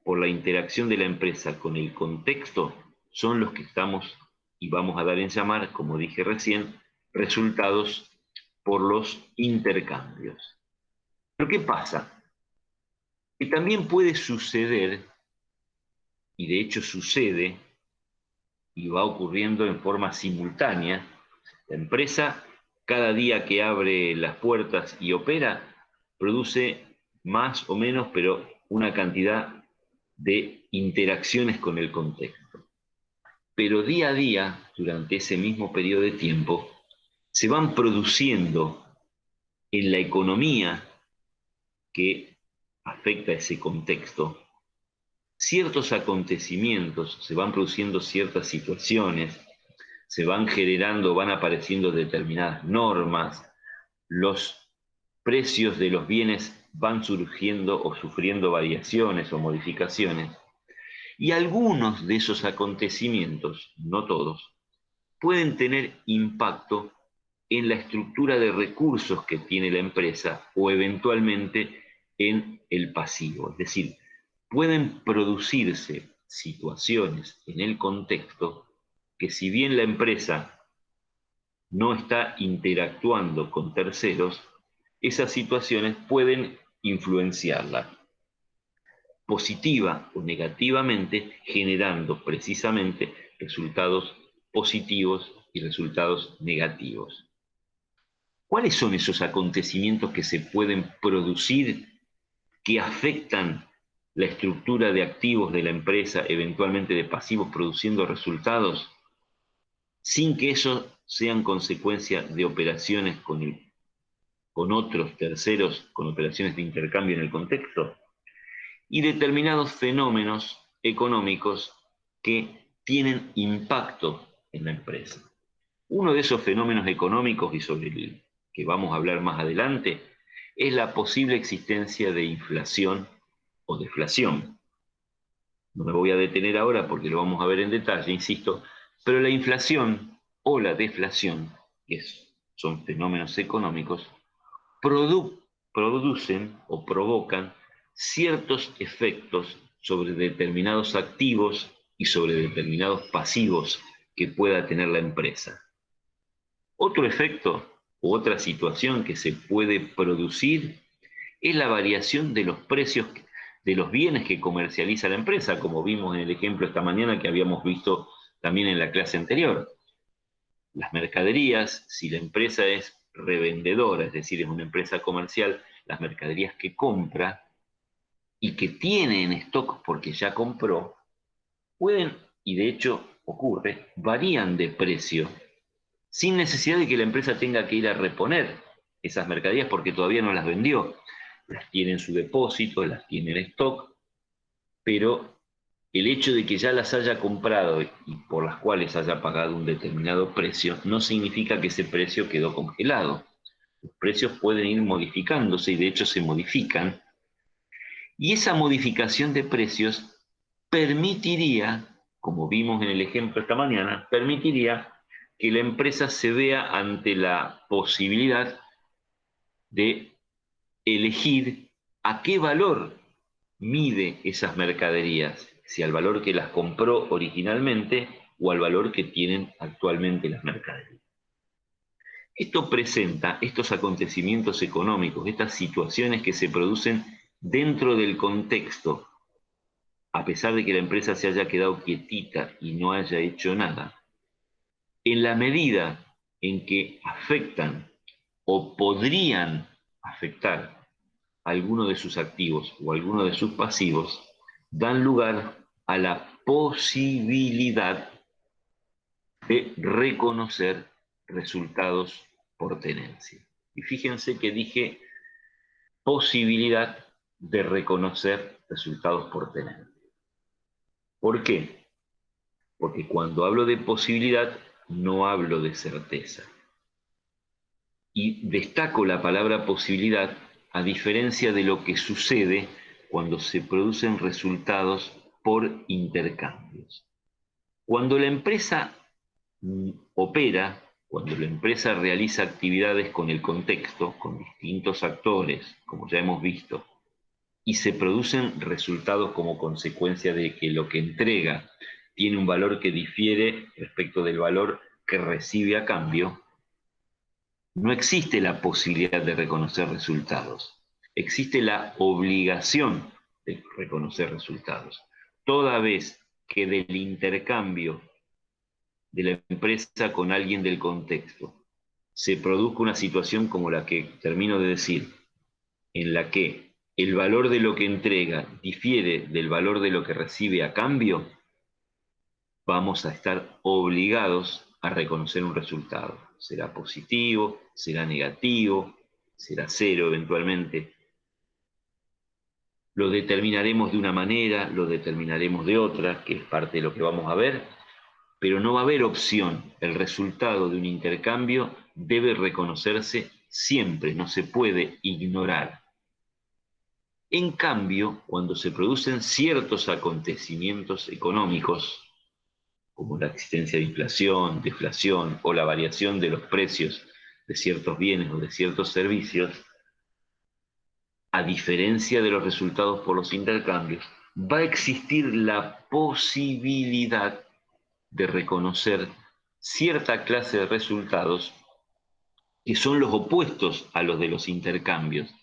por la interacción de la empresa con el contexto son los que estamos y vamos a dar en llamar, como dije recién, resultados por los intercambios. Pero ¿qué pasa? Que también puede suceder, y de hecho sucede, y va ocurriendo en forma simultánea. La empresa, cada día que abre las puertas y opera, produce más o menos, pero una cantidad de interacciones con el contexto. Pero día a día, durante ese mismo periodo de tiempo, se van produciendo en la economía que afecta a ese contexto ciertos acontecimientos, se van produciendo ciertas situaciones, se van generando, van apareciendo determinadas normas, los precios de los bienes van surgiendo o sufriendo variaciones o modificaciones. Y algunos de esos acontecimientos, no todos, pueden tener impacto en la estructura de recursos que tiene la empresa o eventualmente en el pasivo. Es decir, pueden producirse situaciones en el contexto que, si bien la empresa no está interactuando con terceros, esas situaciones pueden influenciarla positiva o negativamente, generando precisamente resultados positivos y resultados negativos. ¿Cuáles son esos acontecimientos que se pueden producir que afectan la estructura de activos de la empresa, eventualmente de pasivos, produciendo resultados, sin que eso sean consecuencia de operaciones con otros terceros, con operaciones de intercambio en el contexto? Y determinados fenómenos económicos que tienen impacto en la empresa. Uno de esos fenómenos económicos, y sobre el que vamos a hablar más adelante, es la posible existencia de inflación o deflación. No me voy a detener ahora porque lo vamos a ver en detalle, insisto, pero la inflación o la deflación, que son fenómenos económicos, producen o provocan ciertos efectos sobre determinados activos y sobre determinados pasivos que pueda tener la empresa. Otro efecto u otra situación que se puede producir es la variación de los precios de los bienes que comercializa la empresa, como vimos en el ejemplo esta mañana que habíamos visto también en la clase anterior. Las mercaderías, si la empresa es revendedora, es decir, es una empresa comercial, las mercaderías que compra y que tiene en stock porque ya compró, pueden, y de hecho ocurre, varían de precio sin necesidad de que la empresa tenga que ir a reponer esas mercaderías porque todavía no las vendió. Las tiene en su depósito, las tiene en stock, pero el hecho de que ya las haya comprado y por las cuales haya pagado un determinado precio no significa que ese precio quedó congelado. Los precios pueden ir modificándose y de hecho se modifican. Y esa modificación de precios permitiría, como vimos en el ejemplo esta mañana, permitiría que la empresa se vea ante la posibilidad de elegir a qué valor mide esas mercaderías, si al valor que las compró originalmente o al valor que tienen actualmente las mercaderías. Esto presenta estos acontecimientos económicos, estas situaciones que se producen dentro del contexto, a pesar de que la empresa se haya quedado quietita y no haya hecho nada, en la medida en que afectan o podrían afectar alguno de sus activos o alguno de sus pasivos, dan lugar a la posibilidad de reconocer resultados por tenencia. Y fíjense que dije posibilidad de reconocer resultados por tenencia. ¿Por qué? Porque cuando hablo de posibilidad, no hablo de certeza. Y destaco la palabra posibilidad a diferencia de lo que sucede cuando se producen resultados por intercambios. Cuando la empresa opera, cuando la empresa realiza actividades con el contexto, con distintos actores, como ya hemos visto, y se producen resultados como consecuencia de que lo que entrega tiene un valor que difiere respecto del valor que recibe a cambio, no existe la posibilidad de reconocer resultados. Existe la obligación de reconocer resultados. Toda vez que del intercambio de la empresa con alguien del contexto se produzca una situación como la que termino de decir, en la que el valor de lo que entrega difiere del valor de lo que recibe a cambio, vamos a estar obligados a reconocer un resultado. Será positivo, será negativo, será cero eventualmente. Lo determinaremos de una manera, lo determinaremos de otra, que es parte de lo que vamos a ver, pero no va a haber opción. El resultado de un intercambio debe reconocerse siempre, no se puede ignorar. En cambio, cuando se producen ciertos acontecimientos económicos, como la existencia de inflación, deflación o la variación de los precios de ciertos bienes o de ciertos servicios, a diferencia de los resultados por los intercambios, va a existir la posibilidad de reconocer cierta clase de resultados que son los opuestos a los de los intercambios,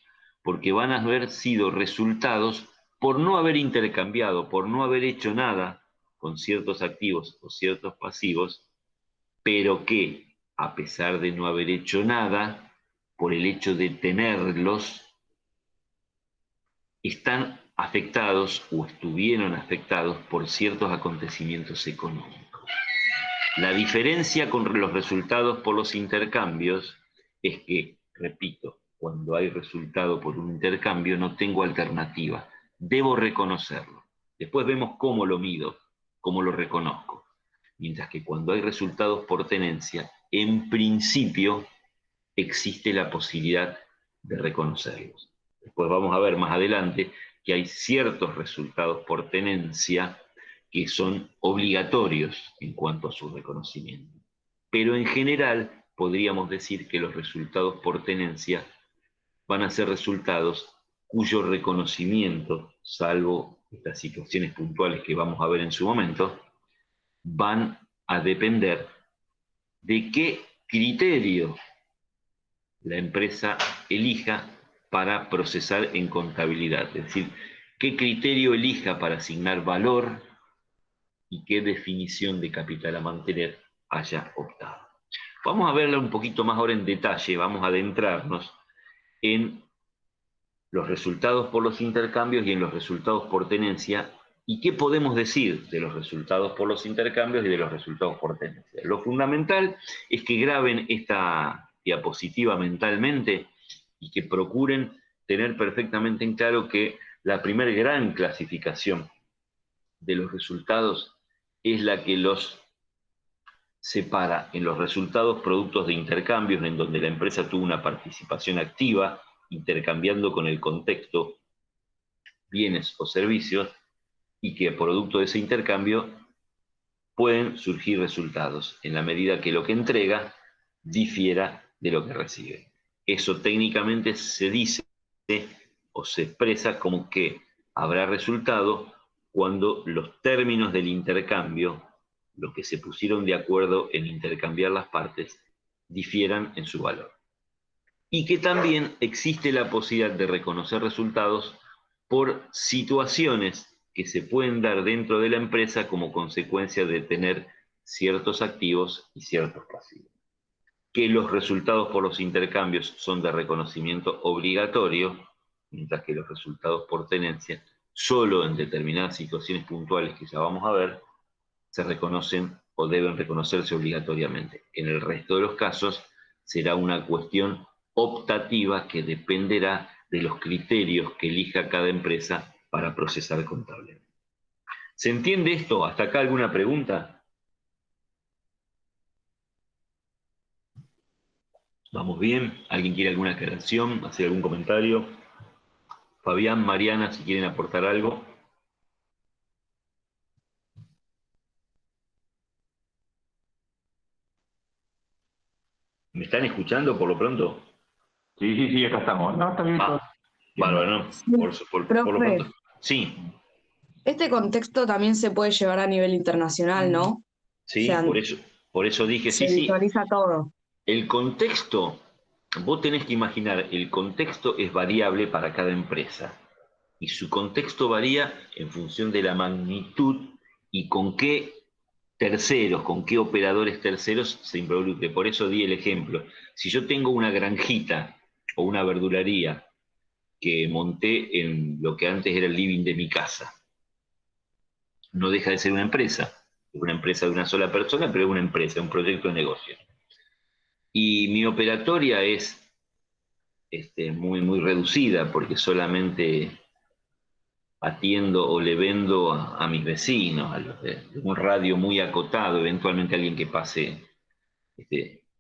porque van a haber sido resultados por no haber intercambiado, por no haber hecho nada con ciertos activos o ciertos pasivos, pero que, a pesar de no haber hecho nada, por el hecho de tenerlos, están afectados o estuvieron afectados por ciertos acontecimientos económicos. La diferencia con los resultados por los intercambios es que, repito, cuando hay resultado por un intercambio no tengo alternativa, debo reconocerlo. Después vemos cómo lo mido, cómo lo reconozco. Mientras que cuando hay resultados por tenencia, en principio existe la posibilidad de reconocerlos. Después vamos a ver más adelante que hay ciertos resultados por tenencia que son obligatorios en cuanto a su reconocimiento. Pero en general podríamos decir que los resultados por tenencia van a ser resultados cuyo reconocimiento, salvo estas situaciones puntuales que vamos a ver en su momento, van a depender de qué criterio la empresa elija para procesar en contabilidad. Es decir, qué criterio elija para asignar valor y qué definición de capital a mantener haya optado. Vamos a verla un poquito más ahora en detalle, vamos a adentrarnos en los resultados por los intercambios y en los resultados por tenencia, y qué podemos decir de los resultados por los intercambios y de los resultados por tenencia. Lo fundamental es que graben esta diapositiva mentalmente y que procuren tener perfectamente en claro que la primera gran clasificación de los resultados es la que los separa en los resultados productos de intercambios, en donde la empresa tuvo una participación activa, intercambiando con el contexto bienes o servicios, y que producto de ese intercambio pueden surgir resultados en la medida que lo que entrega difiera de lo que recibe. Eso técnicamente se dice o se expresa como que habrá resultado cuando los términos del intercambio, lo que se pusieron de acuerdo en intercambiar las partes, difieran en su valor. Y que también existe la posibilidad de reconocer resultados por situaciones que se pueden dar dentro de la empresa como consecuencia de tener ciertos activos y ciertos pasivos. Que los resultados por los intercambios son de reconocimiento obligatorio, mientras que los resultados por tenencia, solo en determinadas situaciones puntuales que ya vamos a ver, se reconocen o deben reconocerse obligatoriamente. En el resto de los casos será una cuestión optativa que dependerá de los criterios que elija cada empresa para procesar contablemente. ¿Se entiende esto? ¿Hasta acá alguna pregunta? ¿Vamos bien? ¿Alguien quiere alguna aclaración? ¿Hacer algún comentario? Fabián, Mariana, si quieren aportar algo. ¿Me están escuchando por lo pronto? Sí, acá estamos. No, está bien. Bárbaro, ¿no? Por lo Profe, pronto. Sí, este contexto también se puede llevar a nivel internacional, ¿no? O sí, sea, por eso dije, se sí. visualiza todo. El contexto, vos tenés que imaginar, el contexto es variable para cada empresa. Y su contexto varía en función de la magnitud y con qué terceros, con qué operadores terceros se involucre. Por eso di el ejemplo. Si yo tengo una granjita o una verduraría que monté en lo que antes era el living de mi casa, no deja de ser una empresa. Es una empresa de una sola persona, pero es una empresa, un proyecto de negocio. Y mi operatoria es muy reducida porque solamente atiendo o le vendo a mis vecinos, a los de un radio muy acotado, eventualmente alguien que pase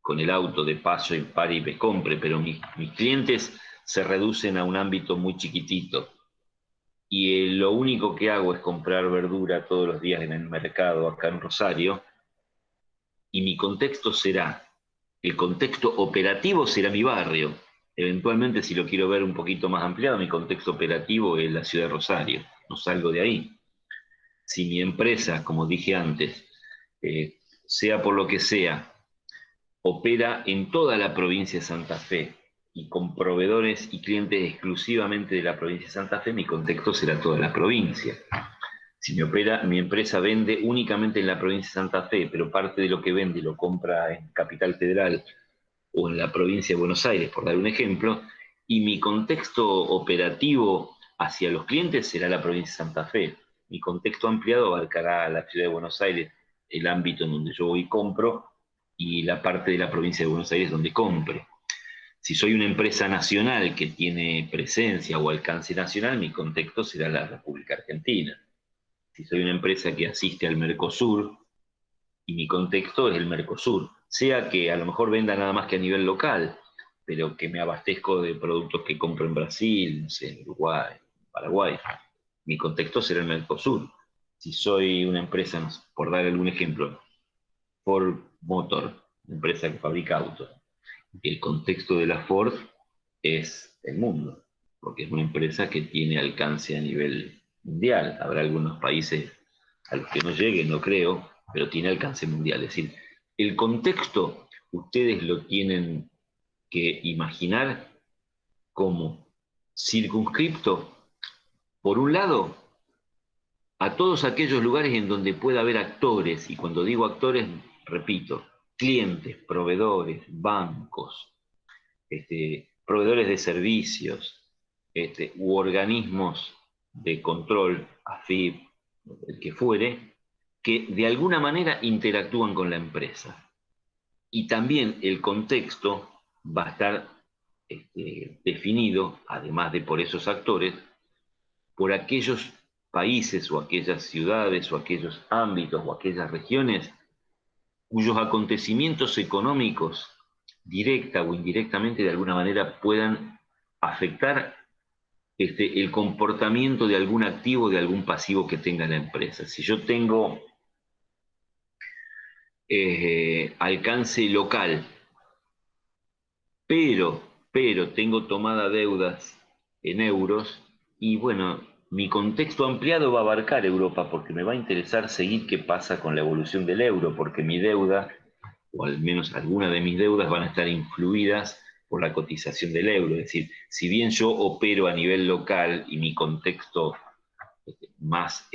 con el auto de paso y pare y me compre, pero mis clientes se reducen a un ámbito muy chiquitito. Y lo único que hago es comprar verdura todos los días en el mercado acá en Rosario, y mi contexto será, el contexto operativo será mi barrio. Eventualmente, si lo quiero ver un poquito más ampliado, mi contexto operativo es la ciudad de Rosario, no salgo de ahí. Si mi empresa, como dije antes, sea por lo que sea, opera en toda la provincia de Santa Fe y con proveedores y clientes exclusivamente de la provincia de Santa Fe, mi contexto será toda la provincia. Si mi empresa vende únicamente en la provincia de Santa Fe, pero parte de lo que vende lo compra en Capital Federal o en la provincia de Buenos Aires, por dar un ejemplo, y mi contexto operativo hacia los clientes será la provincia de Santa Fe. Mi contexto ampliado abarcará la ciudad de Buenos Aires, el ámbito en donde yo voy y compro, y la parte de la provincia de Buenos Aires donde compre. Si soy una empresa nacional que tiene presencia o alcance nacional, mi contexto será la República Argentina. Si soy una empresa que asiste al Mercosur, y mi contexto es el Mercosur, sea que a lo mejor venda nada más que a nivel local, pero que me abastezco de productos que compro en Brasil, no sé, en Uruguay, Paraguay, mi contexto será el Mercosur. Si soy una empresa, por dar algún ejemplo, Ford Motor, empresa que fabrica autos, el contexto de la Ford es el mundo, porque es una empresa que tiene alcance a nivel mundial. Habrá algunos países a los que no llegue, no creo, pero tiene alcance mundial. Es decir, el contexto ustedes lo tienen que imaginar como circunscripto, por un lado, a todos aquellos lugares en donde pueda haber actores, y cuando digo actores, repito, clientes, proveedores, bancos, proveedores de servicios, u organismos de control, AFIP, el que fuere, que de alguna manera interactúan con la empresa. Y también el contexto va a estar definido, además de por esos actores, por aquellos países o aquellas ciudades o aquellos ámbitos o aquellas regiones cuyos acontecimientos económicos, directa o indirectamente, de alguna manera puedan afectar el comportamiento de algún activo o de algún pasivo que tenga la empresa. Si yo tengo alcance local, pero tengo tomada deudas en euros, y bueno, mi contexto ampliado va a abarcar Europa, porque me va a interesar seguir qué pasa con la evolución del euro, porque mi deuda, o al menos algunas de mis deudas, van a estar influidas por la cotización del euro. Es decir, si bien yo opero a nivel local y mi contexto más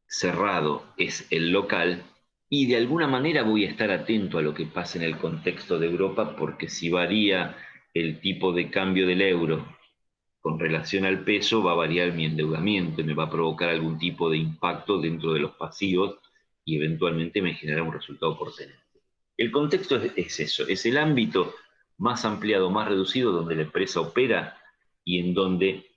cerrado es el local, y de alguna manera voy a estar atento a lo que pasa en el contexto de Europa, porque si varía el tipo de cambio del euro con relación al peso, va a variar mi endeudamiento, me va a provocar algún tipo de impacto dentro de los pasivos y eventualmente me genera un resultado porcentaje. El contexto es eso, es el ámbito más ampliado, más reducido, donde la empresa opera y en donde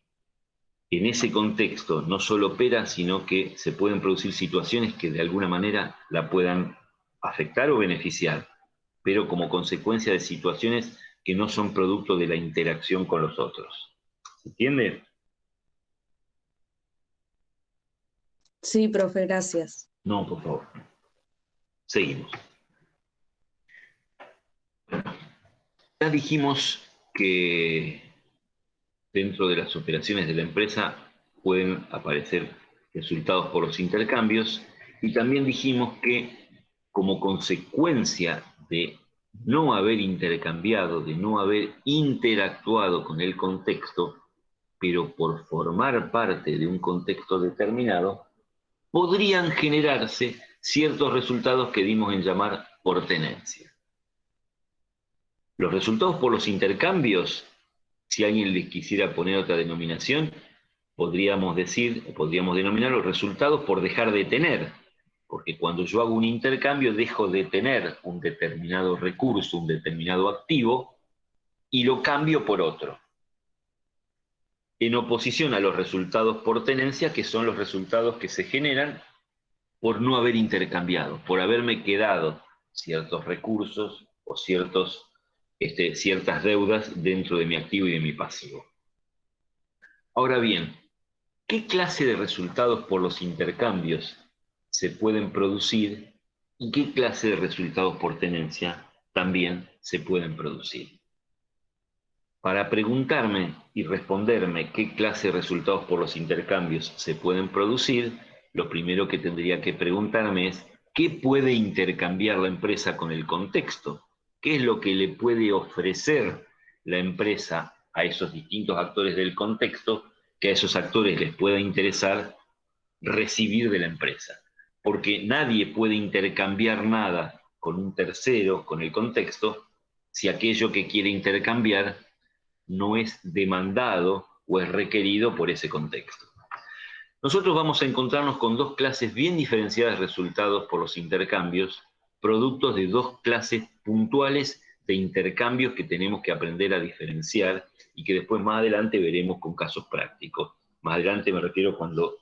en ese contexto no solo opera, sino que se pueden producir situaciones que de alguna manera la puedan afectar o beneficiar, pero como consecuencia de situaciones que no son producto de la interacción con los otros. ¿Se entiende? Sí, profe, gracias. No, por favor. Seguimos. Ya dijimos que dentro de las operaciones de la empresa pueden aparecer resultados por los intercambios y también dijimos que como consecuencia de no haber intercambiado, de no haber interactuado con el contexto, pero por formar parte de un contexto determinado, podrían generarse ciertos resultados que dimos en llamar por tenencia. Los resultados por los intercambios, si alguien les quisiera poner otra denominación, podríamos decir, o podríamos denominar los resultados por dejar de tener, porque cuando yo hago un intercambio dejo de tener un determinado recurso, un determinado activo, y lo cambio por otro. En oposición a los resultados por tenencia, que son los resultados que se generan por no haber intercambiado, por haberme quedado ciertos recursos o ciertas deudas dentro de mi activo y de mi pasivo. Ahora bien, ¿qué clase de resultados por los intercambios se pueden producir y qué clase de resultados por tenencia también se pueden producir? Para preguntarme y responderme qué clase de resultados por los intercambios se pueden producir, lo primero que tendría que preguntarme es ¿qué puede intercambiar la empresa con el contexto? ¿Qué es lo que le puede ofrecer la empresa a esos distintos actores del contexto que a esos actores les pueda interesar recibir de la empresa? Porque nadie puede intercambiar nada con un tercero, con el contexto, si aquello que quiere intercambiar no es demandado o es requerido por ese contexto. Nosotros vamos a encontrarnos con dos clases bien diferenciadas de resultados por los intercambios, productos de dos clases puntuales de intercambios que tenemos que aprender a diferenciar y que después más adelante veremos con casos prácticos. Más adelante me refiero cuando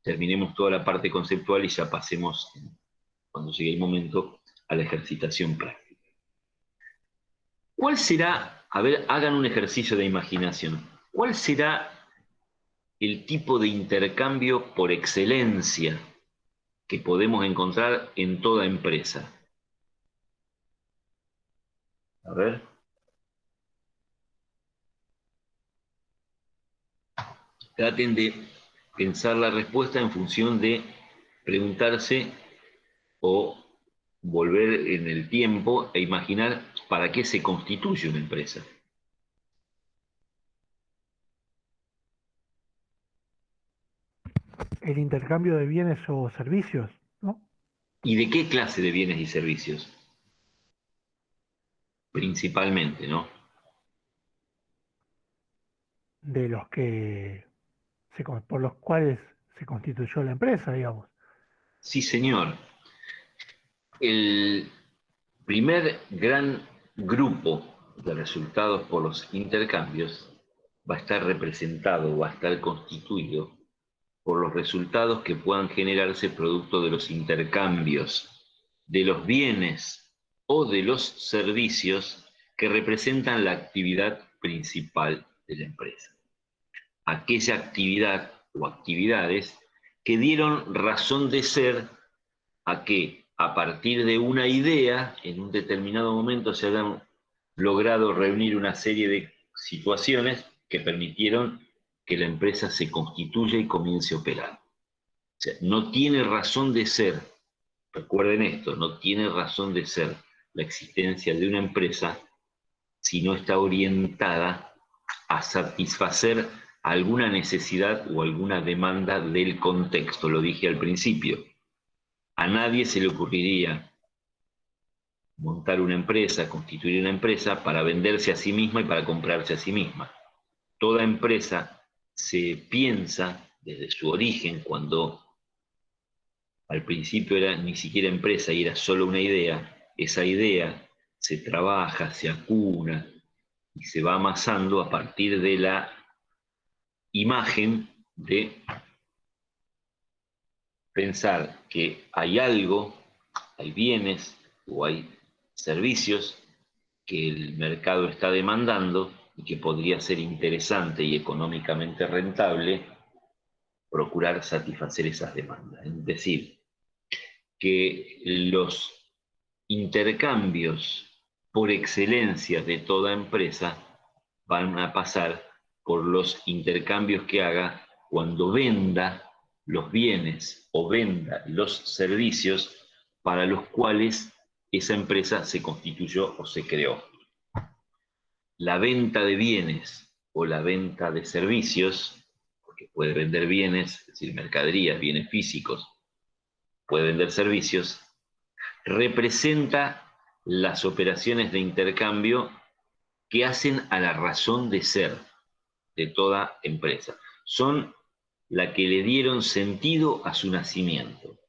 terminemos toda la parte conceptual y ya pasemos, cuando llegue el momento, a la ejercitación práctica. ¿Cuál será, a ver, hagan un ejercicio de imaginación, cuál será el tipo de intercambio por excelencia que podemos encontrar en toda empresa? A ver. Traten de pensar la respuesta en función de preguntarse o volver en el tiempo e imaginar para qué se constituye una empresa. El intercambio de bienes o servicios, ¿no? ¿Y de qué clase de bienes y servicios? Principalmente, ¿no? De los que por los cuales se constituyó la empresa, digamos. Sí, señor. El primer gran grupo de resultados por los intercambios va a estar representado, va a estar constituido por los resultados que puedan generarse producto de los intercambios de los bienes o de los servicios que representan la actividad principal de la empresa. Aquella actividad o actividades que dieron razón de ser a que a partir de una idea, en un determinado momento se hayan logrado reunir una serie de situaciones que permitieron que la empresa se constituya y comience a operar. O sea, no tiene razón de ser, recuerden esto, no tiene razón de ser la existencia de una empresa si no está orientada a satisfacer alguna necesidad o alguna demanda del contexto, lo dije al principio. A nadie se le ocurriría montar una empresa, constituir una empresa para venderse a sí misma y para comprarse a sí misma. Toda empresa se piensa desde su origen, cuando al principio era ni siquiera empresa y era solo una idea, esa idea se trabaja, se acuna y se va amasando a partir de la imagen de pensar que hay algo, hay bienes o hay servicios que el mercado está demandando y que podría ser interesante y económicamente rentable procurar satisfacer esas demandas. Es decir, que los intercambios por excelencia de toda empresa van a pasar por los intercambios que haga cuando venda los bienes o venda los servicios para los cuales esa empresa se constituyó o se creó. La venta de bienes o la venta de servicios, porque puede vender bienes, es decir, mercaderías, bienes físicos, puede vender servicios, representa las operaciones de intercambio que hacen a la razón de ser de toda empresa. Son la que le dieron sentido a su nacimiento.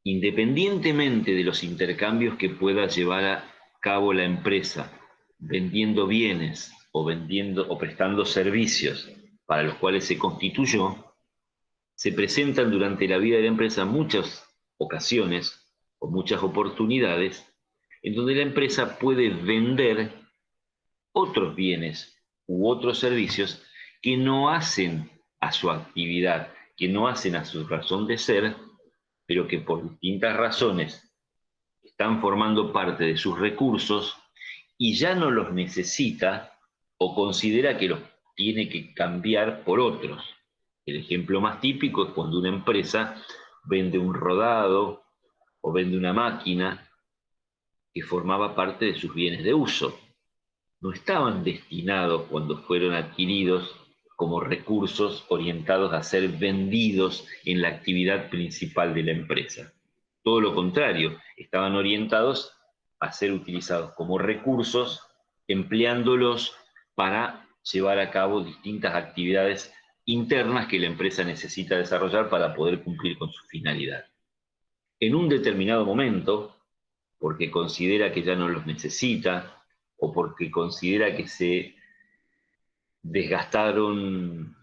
Independientemente de los intercambios que pueda llevar a cabo la empresa, vendiendo bienes o prestando servicios para los cuales se constituyó, se presentan durante la vida de la empresa muchas ocasiones o muchas oportunidades en donde la empresa puede vender otros bienes u otros servicios que no hacen a su actividad, que no hacen a su razón de ser, pero que por distintas razones están formando parte de sus recursos y ya no los necesita o considera que los tiene que cambiar por otros. El ejemplo más típico es cuando una empresa vende un rodado o vende una máquina que formaba parte de sus bienes de uso. No estaban destinados cuando fueron adquiridos como recursos orientados a ser vendidos en la actividad principal de la empresa. Todo lo contrario, estaban orientados a ser utilizados como recursos, empleándolos para llevar a cabo distintas actividades internas que la empresa necesita desarrollar para poder cumplir con su finalidad. En un determinado momento, porque considera que ya no los necesita, o porque considera que se desgastaron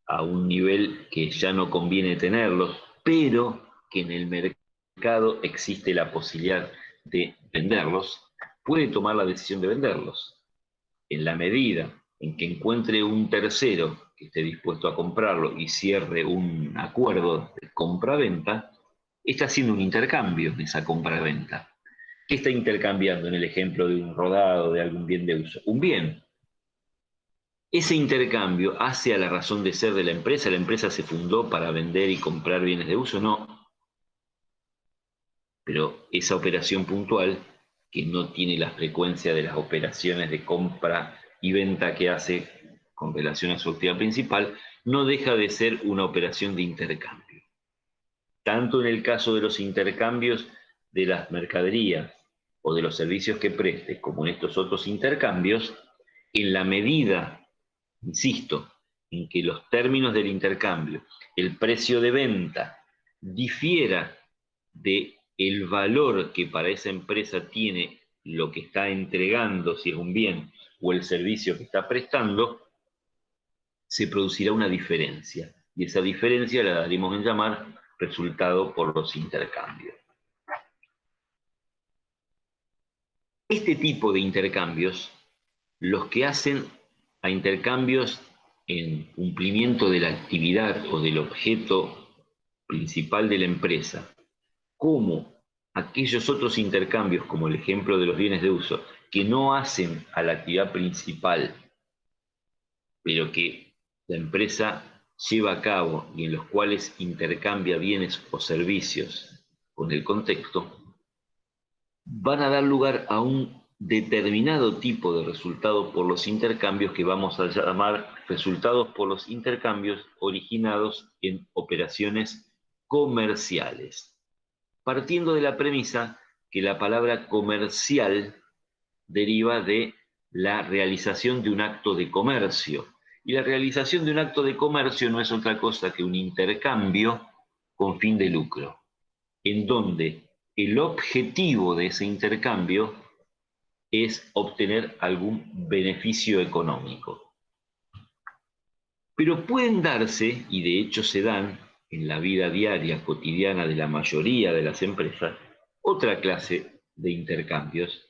a un nivel que ya no conviene tenerlos, pero que en el mercado existe la posibilidad de venderlos, puede tomar la decisión de venderlos. En la medida en que encuentre un tercero que esté dispuesto a comprarlo y cierre un acuerdo de compra-venta, está haciendo un intercambio en esa compra-venta. ¿Qué está intercambiando en el ejemplo de un rodado, de algún bien de uso? Un bien. Ese intercambio hace a la razón de ser de la empresa se fundó para vender y comprar bienes de uso, no. Pero esa operación puntual, que no tiene la frecuencia de las operaciones de compra y venta que hace con relación a su actividad principal, no deja de ser una operación de intercambio. Tanto en el caso de los intercambios de las mercaderías o de los servicios que preste, como en estos otros intercambios, en la medida, insisto, en que los términos del intercambio, el precio de venta, difiera del valor que para esa empresa tiene lo que está entregando, si es un bien, o el servicio que está prestando, se producirá una diferencia. Y esa diferencia la daremos en llamar resultado por los intercambios. Este tipo de intercambios, los que hacen a intercambios en cumplimiento de la actividad o del objeto principal de la empresa, como aquellos otros intercambios, como el ejemplo de los bienes de uso, que no hacen a la actividad principal, pero que la empresa lleva a cabo y en los cuales intercambia bienes o servicios con el contexto, van a dar lugar a un determinado tipo de resultado por los intercambios que vamos a llamar resultados por los intercambios originados en operaciones comerciales, partiendo de la premisa que la palabra comercial deriva de la realización de un acto de comercio. Y la realización de un acto de comercio no es otra cosa que un intercambio con fin de lucro, en donde el objetivo de ese intercambio es obtener algún beneficio económico. Pero pueden darse, y de hecho se dan en la vida diaria, cotidiana de la mayoría de las empresas, otra clase de intercambios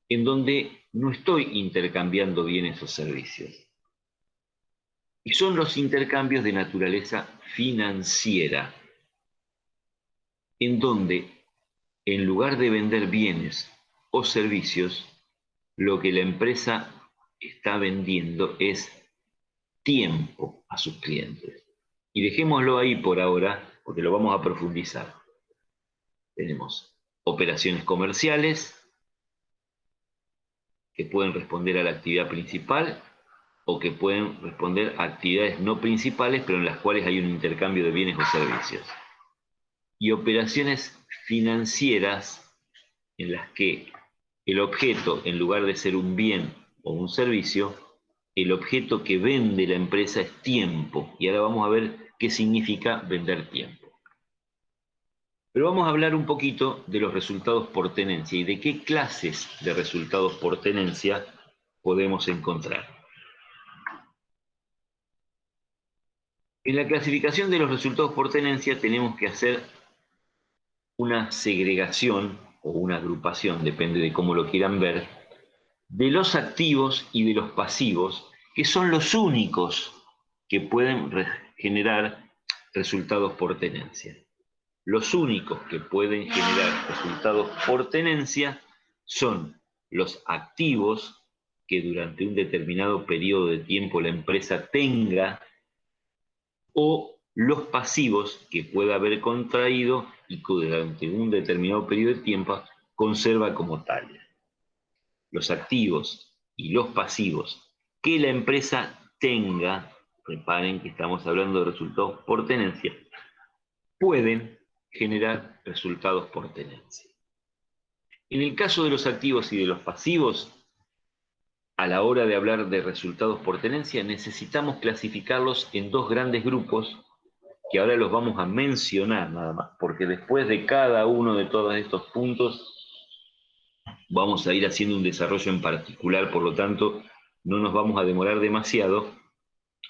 en donde no estoy intercambiando bienes o servicios. Y son los intercambios de naturaleza financiera, en donde, en lugar de vender bienes o servicios, lo que la empresa está vendiendo es tiempo a sus clientes. Y dejémoslo ahí por ahora, porque lo vamos a profundizar. Tenemos operaciones comerciales que pueden responder a la actividad principal o que pueden responder a actividades no principales, pero en las cuales hay un intercambio de bienes o servicios. Y operaciones financieras en las que el objeto, en lugar de ser un bien o un servicio, el objeto que vende la empresa es tiempo. Y ahora vamos a ver qué significa vender tiempo. Pero vamos a hablar un poquito de los resultados por tenencia y de qué clases de resultados por tenencia podemos encontrar. En la clasificación de los resultados por tenencia tenemos que hacer una segregación o una agrupación, depende de cómo lo quieran ver, de los activos y de los pasivos, que son los únicos que pueden generar resultados por tenencia. Los únicos que pueden generar resultados por tenencia son los activos que durante un determinado periodo de tiempo la empresa tenga, o los pasivos que pueda haber contraído y que durante un determinado periodo de tiempo conserva como tal. Los activos y los pasivos que la empresa tenga, reparen que estamos hablando de resultados por tenencia, pueden generar resultados por tenencia. En el caso de los activos y de los pasivos, a la hora de hablar de resultados por tenencia, necesitamos clasificarlos en dos grandes grupos, que ahora los vamos a mencionar nada más, porque después de cada uno de todos estos puntos vamos a ir haciendo un desarrollo en particular, por lo tanto no nos vamos a demorar demasiado.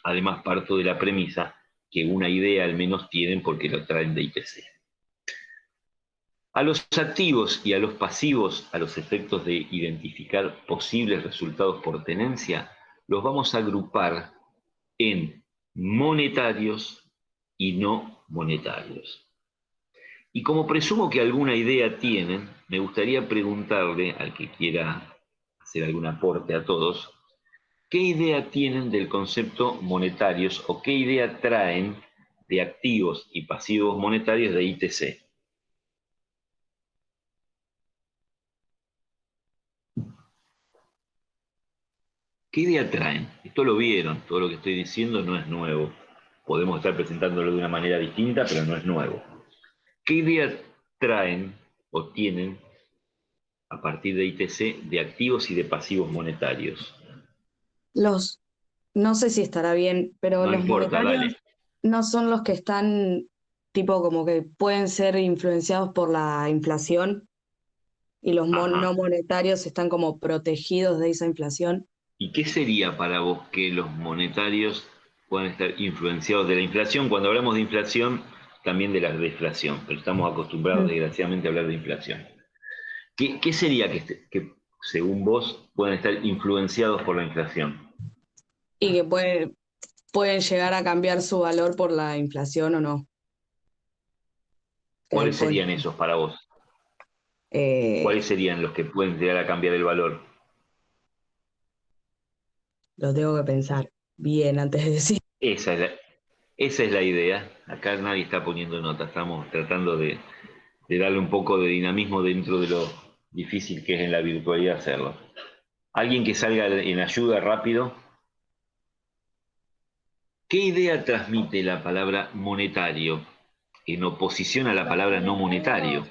Además, parto de la premisa que una idea al menos tienen porque lo traen de ITC. A los activos y a los pasivos, a los efectos de identificar posibles resultados por tenencia, los vamos a agrupar en monetarios y no monetarios. Y como presumo que alguna idea tienen, me gustaría preguntarle al que quiera hacer algún aporte a todos, ¿qué idea tienen del concepto monetarios o qué idea traen de activos y pasivos monetarios de ITC? ¿Qué idea traen? Esto lo vieron, todo lo que estoy diciendo no es nuevo. Podemos estar presentándolo de una manera distinta, pero no es nuevo. ¿Qué idea traen o tienen a partir de ITC de activos y de pasivos monetarios? No sé si estará bien, pero No los importa, monetarios dale. no son los que están, tipo, como que pueden ser influenciados por la inflación y los Ajá. no monetarios están como protegidos de esa inflación. ¿Y qué sería para vos que los monetarios puedan estar influenciados de la inflación? Cuando hablamos de inflación, también de la deflación, pero estamos acostumbrados desgraciadamente a hablar de inflación. ¿Qué sería que según vos puedan estar influenciados por la inflación? Y que pueden llegar a cambiar su valor por la inflación o no. ¿Cuáles Pueden- serían esos para vos? ¿Cuáles serían los que pueden llegar a cambiar el valor? Lo tengo que pensar bien antes de decir. Esa es la idea. Acá nadie está poniendo nota, estamos tratando de darle un poco de dinamismo dentro de lo difícil que es en la virtualidad hacerlo. Alguien que salga en ayuda rápido. ¿Qué idea transmite la palabra monetario en oposición a la palabra no monetario?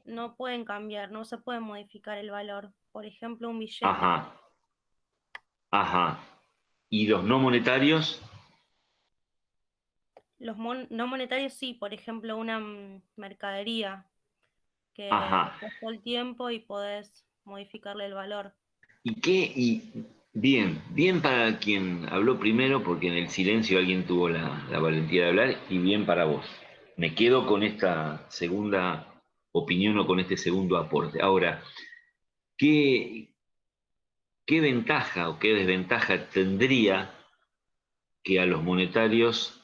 No pueden cambiar, no se puede modificar el valor. Por ejemplo, un billete. Ajá. Ajá. ¿Y los no monetarios? Los no monetarios sí, por ejemplo, una mercadería que Ajá. pasó el tiempo y podés modificarle el valor. Bien para quien habló primero, porque en el silencio alguien tuvo la valentía de hablar, y bien para vos. Me quedo con esta segunda opinión o con este segundo aporte. Ahora, ¿qué ¿qué ventaja o qué desventaja tendría que a los monetarios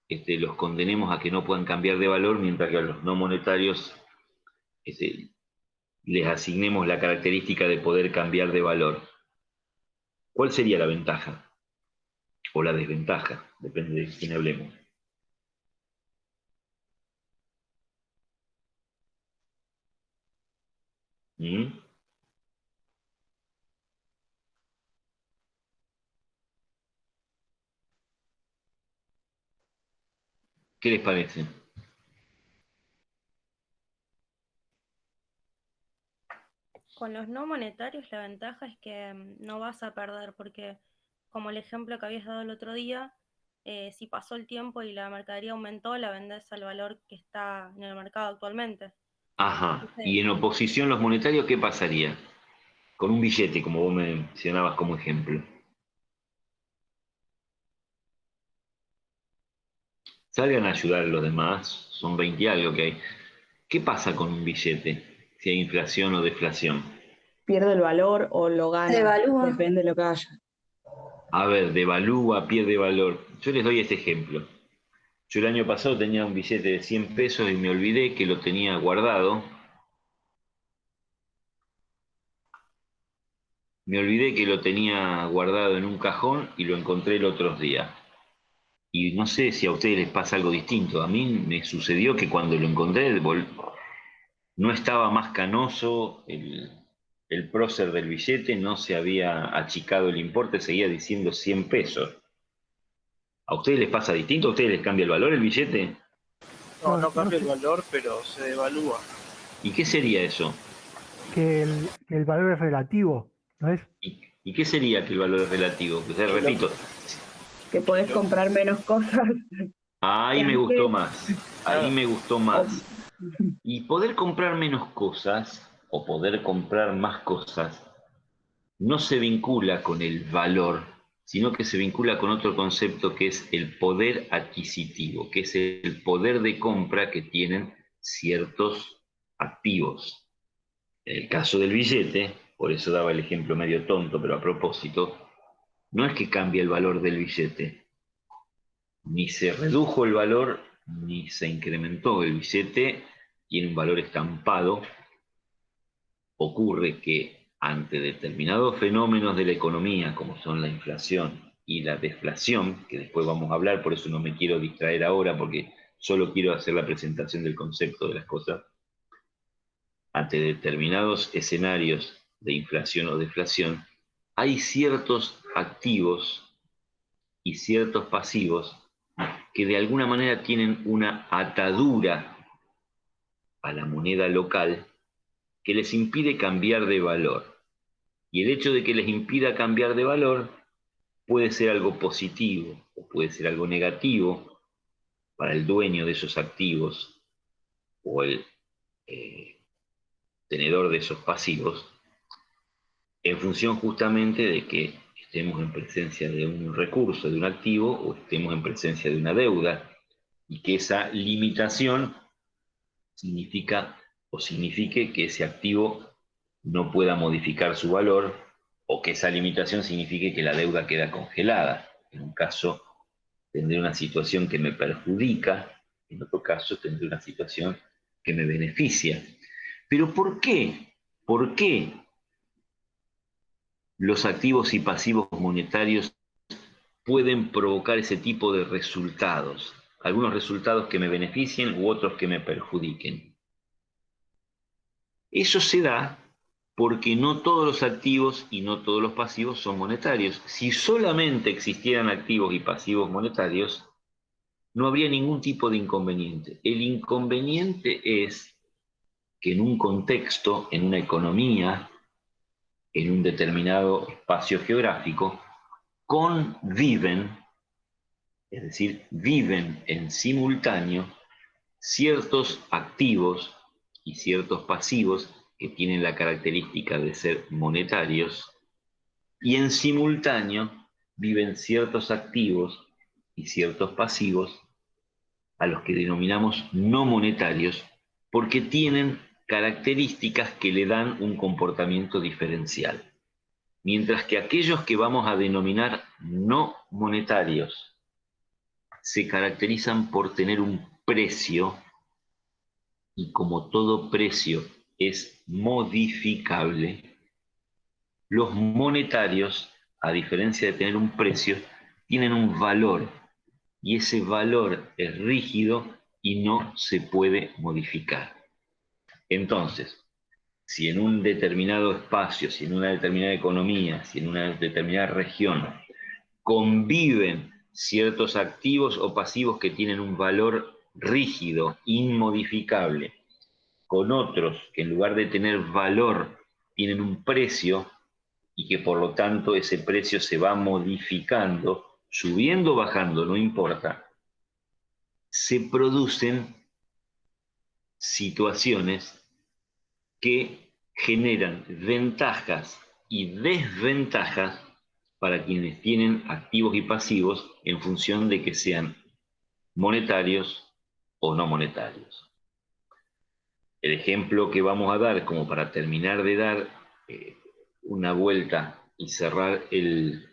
los condenemos a que no puedan cambiar de valor, mientras que a los no monetarios les asignemos la característica de poder cambiar de valor? ¿Cuál sería la ventaja? O la desventaja, depende de quién hablemos. ¿Mm? ¿Qué les parece? Con los no monetarios la ventaja es que no vas a perder, porque como el ejemplo que habías dado el otro día, si pasó el tiempo y la mercadería aumentó, la vendés al valor que está en el mercado actualmente. Ajá. Entonces, Y en oposición los monetarios, ¿qué pasaría? Con un billete, como vos me mencionabas como ejemplo. Salgan a ayudar a los demás, son 20 y algo que hay. ¿Qué pasa con un billete si hay inflación o deflación? Pierde el valor o lo Se gana, devalúa. depende de lo que haya. A ver, devalúa, pierde valor. Yo les doy este ejemplo. Yo el año pasado tenía un billete de 100 pesos y me olvidé que lo tenía guardado. Me olvidé que lo tenía guardado en un cajón y lo encontré el otro día. Y no sé si a ustedes les pasa algo distinto. A mí me sucedió que cuando lo encontré no estaba más canoso el prócer del billete, no se había achicado el importe, seguía diciendo 100 pesos. ¿A ustedes les pasa distinto? ¿A ustedes les cambia el valor el billete? No, No, no cambia no el sé. valor, pero se devalúa. ¿Y qué sería eso? Que el valor es relativo, ¿no es? ¿Y qué sería que el valor es relativo? O sea, repito, Que podés comprar menos cosas ahí que me gustó antes. más, ahí me gustó más. Y poder comprar menos cosas o poder comprar más cosas no se vincula con el valor, sino que se vincula con otro concepto que es el poder adquisitivo, que es el poder de compra que tienen ciertos activos. En el caso del billete, por eso daba el ejemplo medio tonto, pero a propósito, no es que cambie el valor del billete, ni se redujo el valor, ni se incrementó. El billete tiene un valor estampado. Ocurre que ante determinados fenómenos de la economía, como son la inflación y la deflación, que después vamos a hablar, por eso no me quiero distraer ahora, porque solo quiero hacer la presentación del concepto de las cosas, ante determinados escenarios de inflación o deflación, hay ciertos activos y ciertos pasivos que de alguna manera tienen una atadura a la moneda local que les impide cambiar de valor. Y el hecho de que les impida cambiar de valor puede ser algo positivo o puede ser algo negativo para el dueño de esos activos o el tenedor de esos pasivos, en función justamente de que estemos en presencia de un recurso, de un activo, o estemos en presencia de una deuda, y que esa limitación significa o signifique que ese activo no pueda modificar su valor, o que esa limitación signifique que la deuda queda congelada. En un caso tendré una situación que me perjudica, en otro caso tendré una situación que me beneficia. Pero ¿por qué? ¿Por qué los activos y pasivos monetarios pueden provocar ese tipo de resultados? Algunos resultados que me beneficien u otros que me perjudiquen. Eso se da porque no todos los activos y no todos los pasivos son monetarios. Si solamente existieran activos y pasivos monetarios, no habría ningún tipo de inconveniente. El inconveniente es que en un contexto, en una economía, en un determinado espacio geográfico, conviven, es decir, viven en simultáneo ciertos activos y ciertos pasivos que tienen la característica de ser monetarios, y en simultáneo viven ciertos activos y ciertos pasivos a los que denominamos no monetarios, porque tienen características que le dan un comportamiento diferencial. Mientras que aquellos que vamos a denominar no monetarios se caracterizan por tener un precio, y como todo precio es modificable, los monetarios, a diferencia de tener un precio, tienen un valor, y ese valor es rígido y no se puede modificar. Entonces, si en un determinado espacio, si en una determinada economía, si en una determinada región conviven ciertos activos o pasivos que tienen un valor rígido, inmodificable, con otros que en lugar de tener valor tienen un precio y que por lo tanto ese precio se va modificando, subiendo o bajando, no importa, se producen situaciones que generan ventajas y desventajas para quienes tienen activos y pasivos en función de que sean monetarios o no monetarios. El ejemplo que vamos a dar, como para terminar de dar una vuelta y cerrar el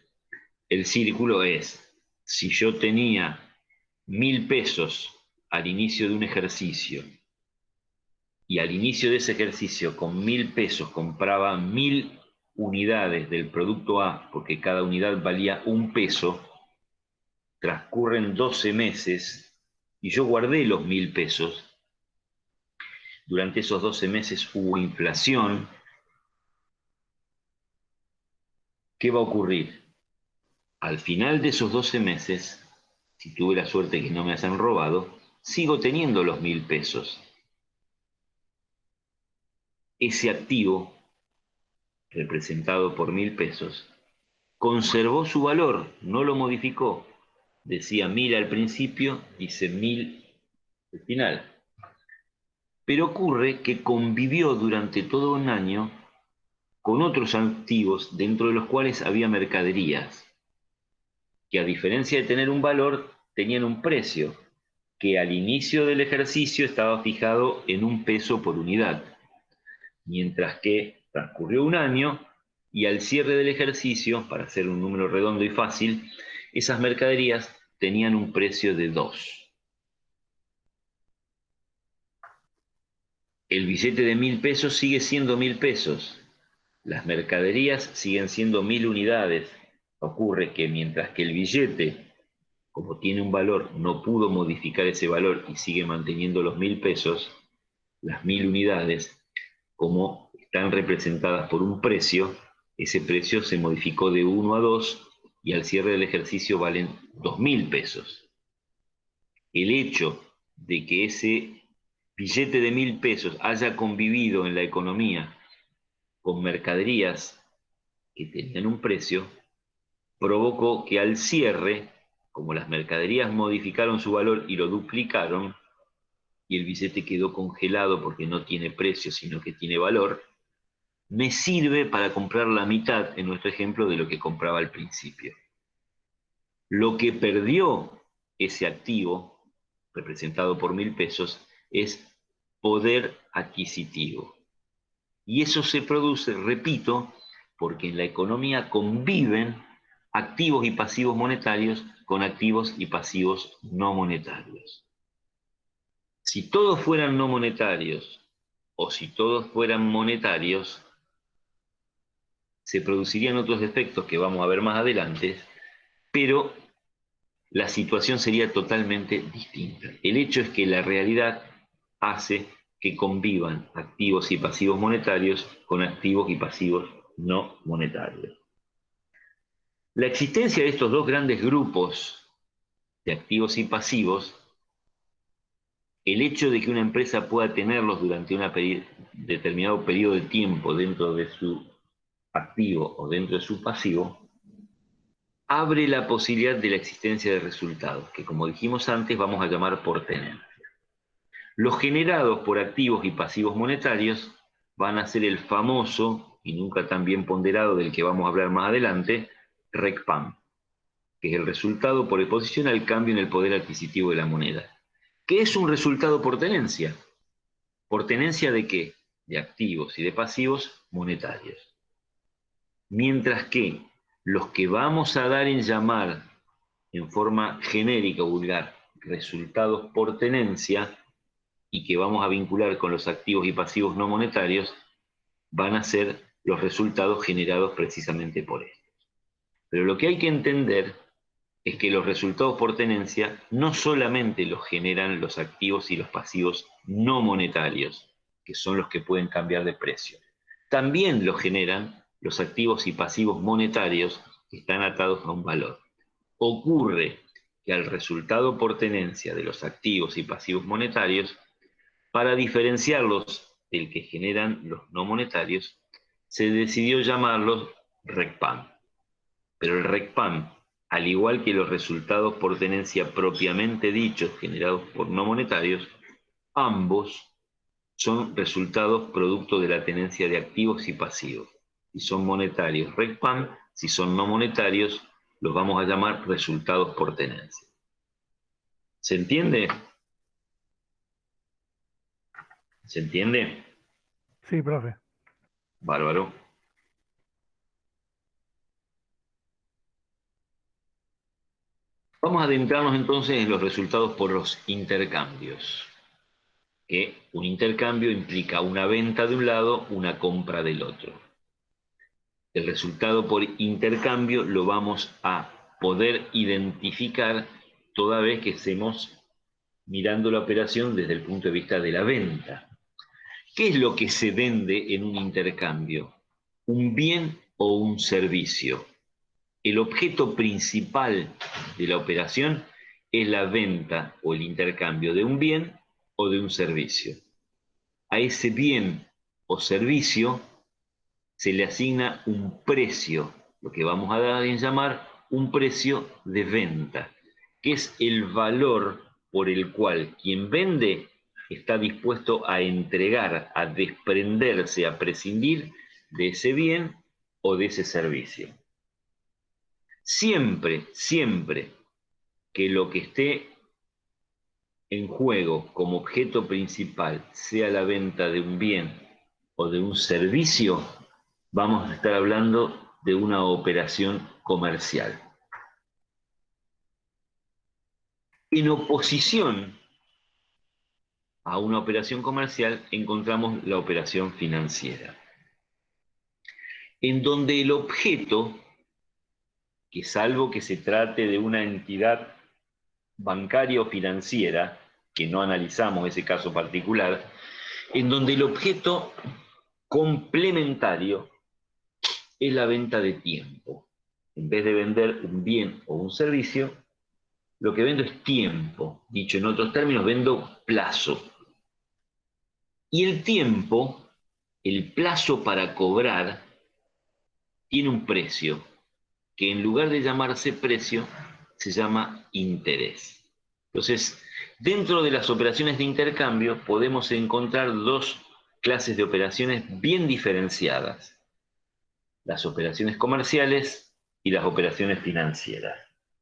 círculo, es: si yo tenía 1.000 pesos al inicio de un ejercicio y al inicio de ese ejercicio con 1.000 pesos compraba 1.000 unidades del producto A, porque cada unidad valía 1 peso, transcurren 12 meses y yo guardé los 1.000 pesos. Durante esos 12 meses hubo inflación. ¿Qué va a ocurrir? Al final de esos 12 meses, si tuve la suerte que no me hayan robado, sigo teniendo los 1.000 pesos. Ese activo, representado por 1.000 pesos, conservó su valor, no lo modificó. Decía 1.000 al principio, dice 1.000 al final. Pero ocurre que convivió durante todo un año con otros activos dentro de los cuales había mercaderías, que a diferencia de tener un valor, tenían un precio, que al inicio del ejercicio estaba fijado en 1 peso por unidad, mientras que transcurrió un año y al cierre del ejercicio, para hacer un número redondo y fácil, esas mercaderías tenían un precio de 2. El billete de 1.000 pesos sigue siendo 1.000 pesos. Las mercaderías siguen siendo 1.000 unidades. Ocurre que mientras que el billete, como tiene un valor, no pudo modificar ese valor y sigue manteniendo los 1.000 pesos, las 1.000 unidades, como están representadas por un precio, ese precio se modificó de 1 a 2 y al cierre del ejercicio valen 2.000 pesos. El hecho de que ese billete de 1.000 pesos haya convivido en la economía con mercaderías que tenían un precio, provocó que al cierre, como las mercaderías modificaron su valor y lo duplicaron, y el billete quedó congelado porque no tiene precio, sino que tiene valor, me sirve para comprar la mitad, en nuestro ejemplo, de lo que compraba al principio. Lo que perdió ese activo, representado por 1.000 pesos, es poder adquisitivo. Y eso se produce, repito, porque en la economía conviven activos y pasivos monetarios con activos y pasivos no monetarios. Si todos fueran no monetarios o si todos fueran monetarios, se producirían otros efectos que vamos a ver más adelante, pero la situación sería totalmente distinta. El hecho es que la realidad hace que convivan activos y pasivos monetarios con activos y pasivos no monetarios. La existencia de estos dos grandes grupos de activos y pasivos, el hecho de que una empresa pueda tenerlos durante un determinado periodo de tiempo dentro de su activo o dentro de su pasivo, abre la posibilidad de la existencia de resultados, que como dijimos antes vamos a llamar por tenencia. Los generados por activos y pasivos monetarios van a ser el famoso, y nunca tan bien ponderado, del que vamos a hablar más adelante, RECPAM, que es el resultado por exposición al cambio en el poder adquisitivo de la moneda. ¿Qué es un resultado por tenencia? ¿Por tenencia de qué? De activos y de pasivos monetarios. mientras que los que vamos a dar en llamar en forma genérica o vulgar resultados por tenencia y que vamos a vincular con los activos y pasivos no monetarios van a ser los resultados generados precisamente por estos. Pero lo que hay que entender es que los resultados por tenencia no solamente los generan los activos y los pasivos no monetarios, que son los que pueden cambiar de precio. También los generan los activos y pasivos monetarios que están atados a un valor. Ocurre que al resultado por tenencia de los activos y pasivos monetarios, para diferenciarlos del que generan los no monetarios, se decidió llamarlos RECPAM. Pero el RECPAM, al igual que los resultados por tenencia propiamente dichos generados por no monetarios, ambos son resultados producto de la tenencia de activos y pasivos. Si son monetarios, RECPAM; si son no monetarios, los vamos a llamar resultados por tenencia. ¿Se entiende? ¿Se entiende? Sí, profe. Bárbaro. Vamos a adentrarnos entonces en los resultados por los intercambios. Que un intercambio implica una venta de un lado, una compra del otro. El resultado por intercambio lo vamos a poder identificar toda vez que estemos mirando la operación desde el punto de vista de la venta. ¿Qué es lo que se vende en un intercambio? ¿Un bien o un servicio? El objeto principal de la operación es la venta o el intercambio de un bien o de un servicio. A ese bien o servicio se le asigna un precio, lo que vamos a dar en llamar un precio de venta, que es el valor por el cual quien vende está dispuesto a entregar, a desprenderse, a prescindir de ese bien o de ese servicio. Siempre, siempre que lo que esté en juego como objeto principal sea la venta de un bien o de un servicio, vamos a estar hablando de una operación comercial. En oposición a una operación comercial encontramos la operación financiera, en donde el objeto, que salvo que se trate de una entidad bancaria o financiera, que no analizamos ese caso particular, en donde el objeto complementario es la venta de tiempo. En vez de vender un bien o un servicio, lo que vendo es tiempo. Dicho en otros términos, vendo plazo. Y el tiempo, el plazo para cobrar, tiene un precio, que en lugar de llamarse precio, se llama interés. Entonces, dentro de las operaciones de intercambio podemos encontrar dos clases de operaciones bien diferenciadas: las operaciones comerciales y las operaciones financieras.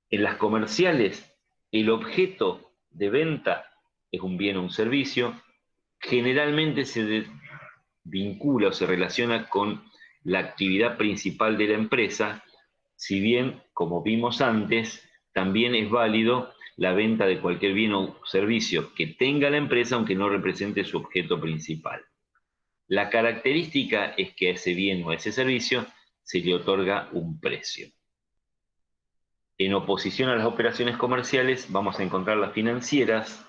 En las comerciales, el objeto de venta es un bien o un servicio. Generalmente se vincula o se relaciona con la actividad principal de la empresa, si bien, como vimos antes, también es válido la venta de cualquier bien o servicio que tenga la empresa, aunque no represente su objeto principal. La característica es que a ese bien o a ese servicio se le otorga un precio. En oposición a las operaciones comerciales, vamos a encontrar las financieras,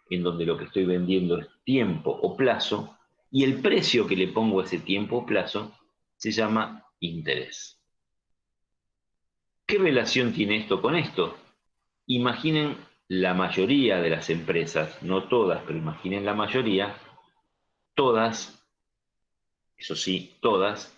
en donde lo que estoy vendiendo es tiempo o plazo, y el precio que le pongo a ese tiempo o plazo se llama interés. ¿Qué relación tiene esto con esto? Imaginen la mayoría de las empresas, no todas, pero imaginen la mayoría, todas, eso sí, todas,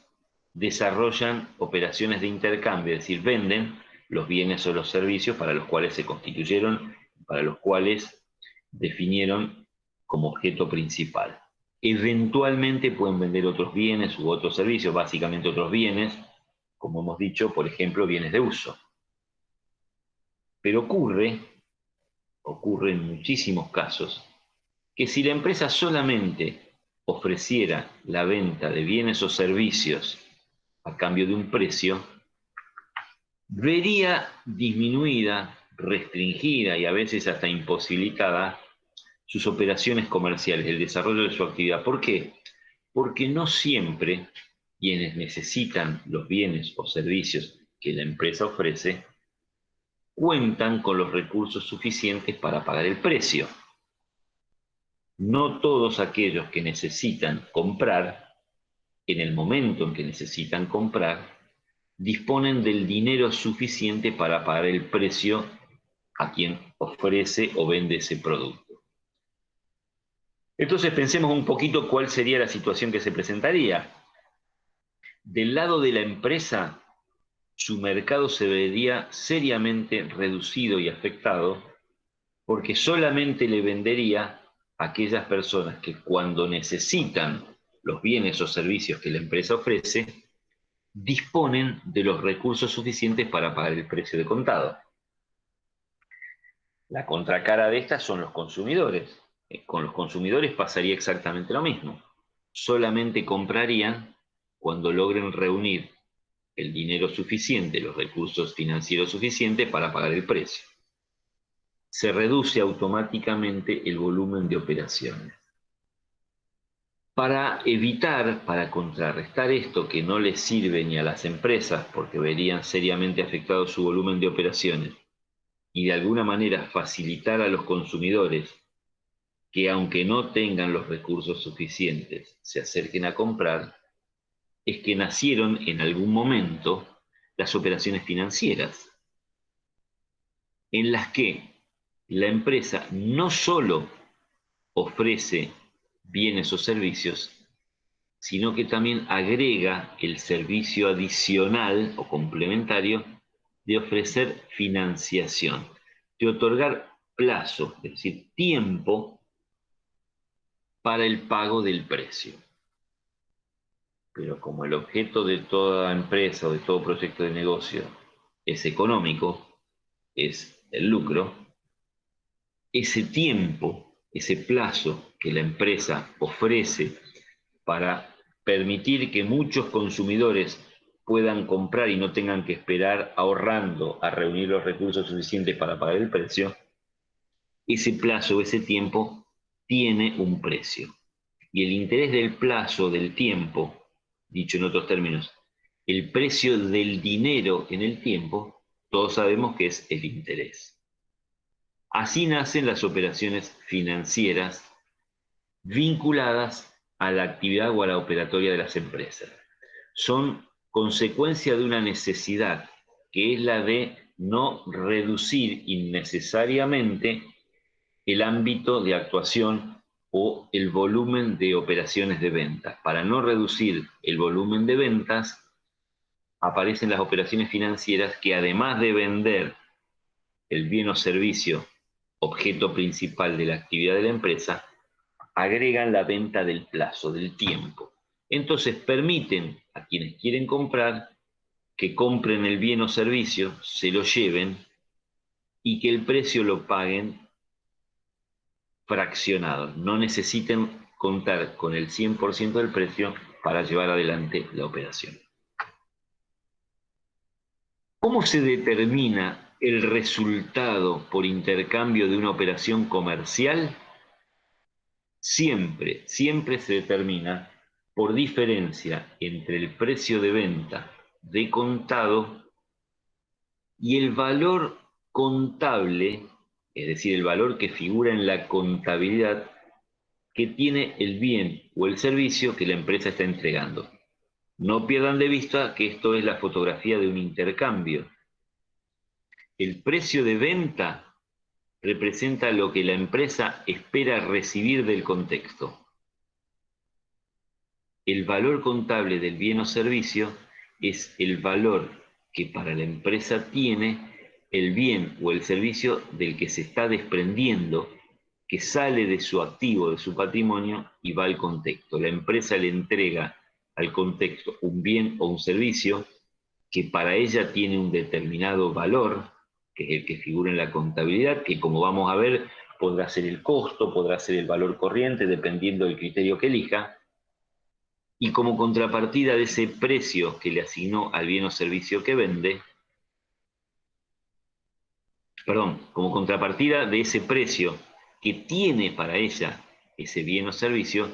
desarrollan operaciones de intercambio, es decir, venden los bienes o los servicios para los cuales se constituyeron, para los cuales definieron como objeto principal. Eventualmente pueden vender otros bienes u otros servicios, básicamente otros bienes, como hemos dicho, por ejemplo, bienes de uso. Pero ocurre en muchísimos casos, que si la empresa solamente ofreciera la venta de bienes o servicios a cambio de un precio, vería disminuida, restringida y a veces hasta imposibilitada sus operaciones comerciales, el desarrollo de su actividad. ¿Por qué? Porque no siempre quienes necesitan los bienes o servicios que la empresa ofrece cuentan con los recursos suficientes para pagar el precio. No todos aquellos que necesitan comprar, en el momento en que necesitan comprar, disponen del dinero suficiente para pagar el precio a quien ofrece o vende ese producto. Entonces pensemos un poquito cuál sería la situación que se presentaría. Del lado de la empresa, su mercado se vería seriamente reducido y afectado porque solamente le vendería a aquellas personas que cuando necesitan los bienes o servicios que la empresa ofrece, disponen de los recursos suficientes para pagar el precio de contado. La contracara de estas son los consumidores. Con los consumidores pasaría exactamente lo mismo. Solamente comprarían cuando logren reunir el dinero suficiente, los recursos financieros suficientes para pagar el precio. Se reduce automáticamente el volumen de operaciones. Para evitar, para contrarrestar esto que no les sirve ni a las empresas porque verían seriamente afectado su volumen de operaciones y de alguna manera facilitar a los consumidores que aunque no tengan los recursos suficientes se acerquen a comprar, es que nacieron en algún momento las operaciones financieras, en las que la empresa no solo ofrece bienes o servicios, sino que también agrega el servicio adicional o complementario de ofrecer financiación, de otorgar plazo, es decir, tiempo para el pago del precio. Pero como el objeto de toda empresa o de todo proyecto de negocio es económico, es el lucro, ese tiempo, ese plazo que la empresa ofrece para permitir que muchos consumidores puedan comprar y no tengan que esperar ahorrando a reunir los recursos suficientes para pagar el precio, ese plazo, ese tiempo, tiene un precio. Y el interés del plazo, del tiempo, dicho en otros términos, el precio del dinero en el tiempo, todos sabemos que es el interés. Así nacen las operaciones financieras vinculadas a la actividad o a la operatoria de las empresas. Son consecuencia de una necesidad, que es la de no reducir innecesariamente el ámbito de actuación o el volumen de operaciones de ventas. Para no reducir el volumen de ventas, aparecen las operaciones financieras que además de vender el bien o servicio, objeto principal de la actividad de la empresa, agregan la venta del plazo, del tiempo. Entonces permiten a quienes quieren comprar que compren el bien o servicio, se lo lleven y que el precio lo paguen fraccionado. No necesiten contar con el 100% del precio para llevar adelante la operación. ¿Cómo se determina el resultado por intercambio de una operación comercial? Siempre se determina por diferencia entre el precio de venta de contado y el valor contable, es decir, el valor que figura en la contabilidad que tiene el bien o el servicio que la empresa está entregando. No pierdan de vista que esto es la fotografía de un intercambio. El precio de venta representa lo que la empresa espera recibir del contexto. El valor contable del bien o servicio es el valor que para la empresa tiene el bien o el servicio del que se está desprendiendo, que sale de su activo, de su patrimonio y va al contexto. La empresa le entrega al contexto un bien o un servicio que para ella tiene un determinado valor, que es el que figura en la contabilidad, que como vamos a ver podrá ser el costo, podrá ser el valor corriente, dependiendo del criterio que elija, y como contrapartida de ese precio que le asignó al bien o servicio que vende, como contrapartida de ese precio que tiene para ella ese bien o servicio,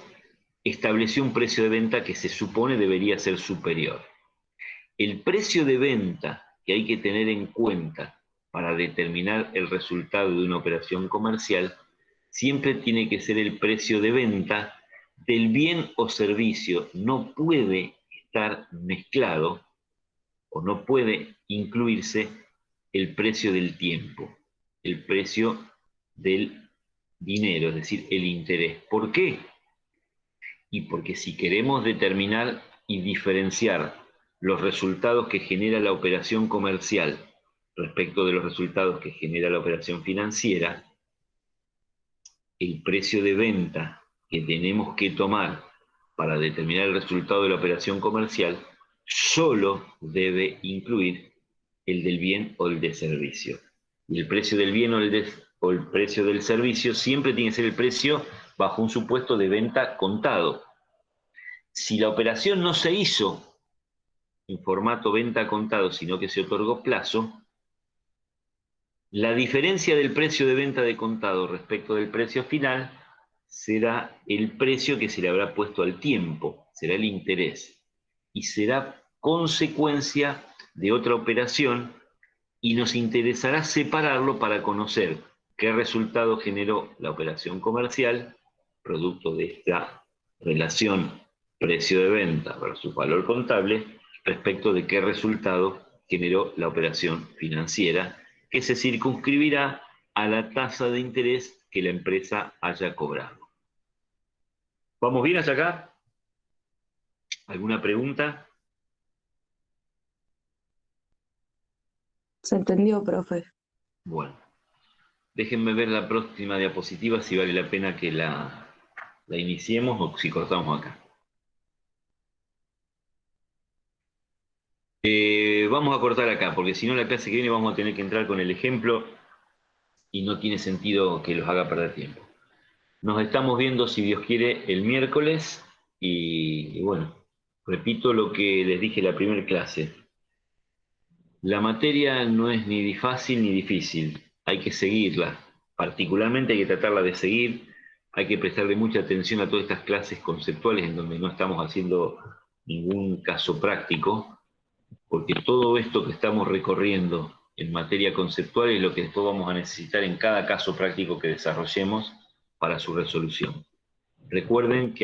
estableció un precio de venta que se supone debería ser superior. El precio de venta que hay que tener en cuenta para determinar el resultado de una operación comercial siempre tiene que ser el precio de venta del bien o servicio. No puede estar mezclado o no puede incluirse el precio del tiempo, el precio del dinero, es decir, el interés. ¿Por qué? Y porque si queremos determinar y diferenciar los resultados que genera la operación comercial respecto de los resultados que genera la operación financiera, el precio de venta que tenemos que tomar para determinar el resultado de la operación comercial solo debe incluir el del bien o el del servicio. Y el precio del bien o el precio del servicio siempre tiene que ser el precio bajo un supuesto de venta contado. Si la operación no se hizo en formato venta contado, sino que se otorgó plazo, la diferencia del precio de venta de contado respecto del precio final será el precio que se le habrá puesto al tiempo, será el interés, y será consecuencia de otra operación, y nos interesará separarlo para conocer qué resultado generó la operación comercial, producto de esta relación precio de venta versus valor contable, respecto de qué resultado generó la operación financiera, que se circunscribirá a la tasa de interés que la empresa haya cobrado. ¿Vamos bien hasta acá? ¿Alguna pregunta? Se entendió, profe. Bueno, déjenme ver la próxima diapositiva si vale la pena que la iniciemos o si cortamos acá. Vamos a cortar acá, porque si no la clase que viene vamos a tener que entrar con el ejemplo y no tiene sentido que los haga perder tiempo. Nos estamos viendo, si Dios quiere, el miércoles y bueno, repito lo que les dije en la primera clase. La materia no es ni fácil ni difícil, hay que seguirla. Particularmente hay que tratarla de seguir, hay que prestarle mucha atención a todas estas clases conceptuales en donde no estamos haciendo ningún caso práctico, porque todo esto que estamos recorriendo en materia conceptual es lo que después vamos a necesitar en cada caso práctico que desarrollemos para su resolución. Recuerden que hay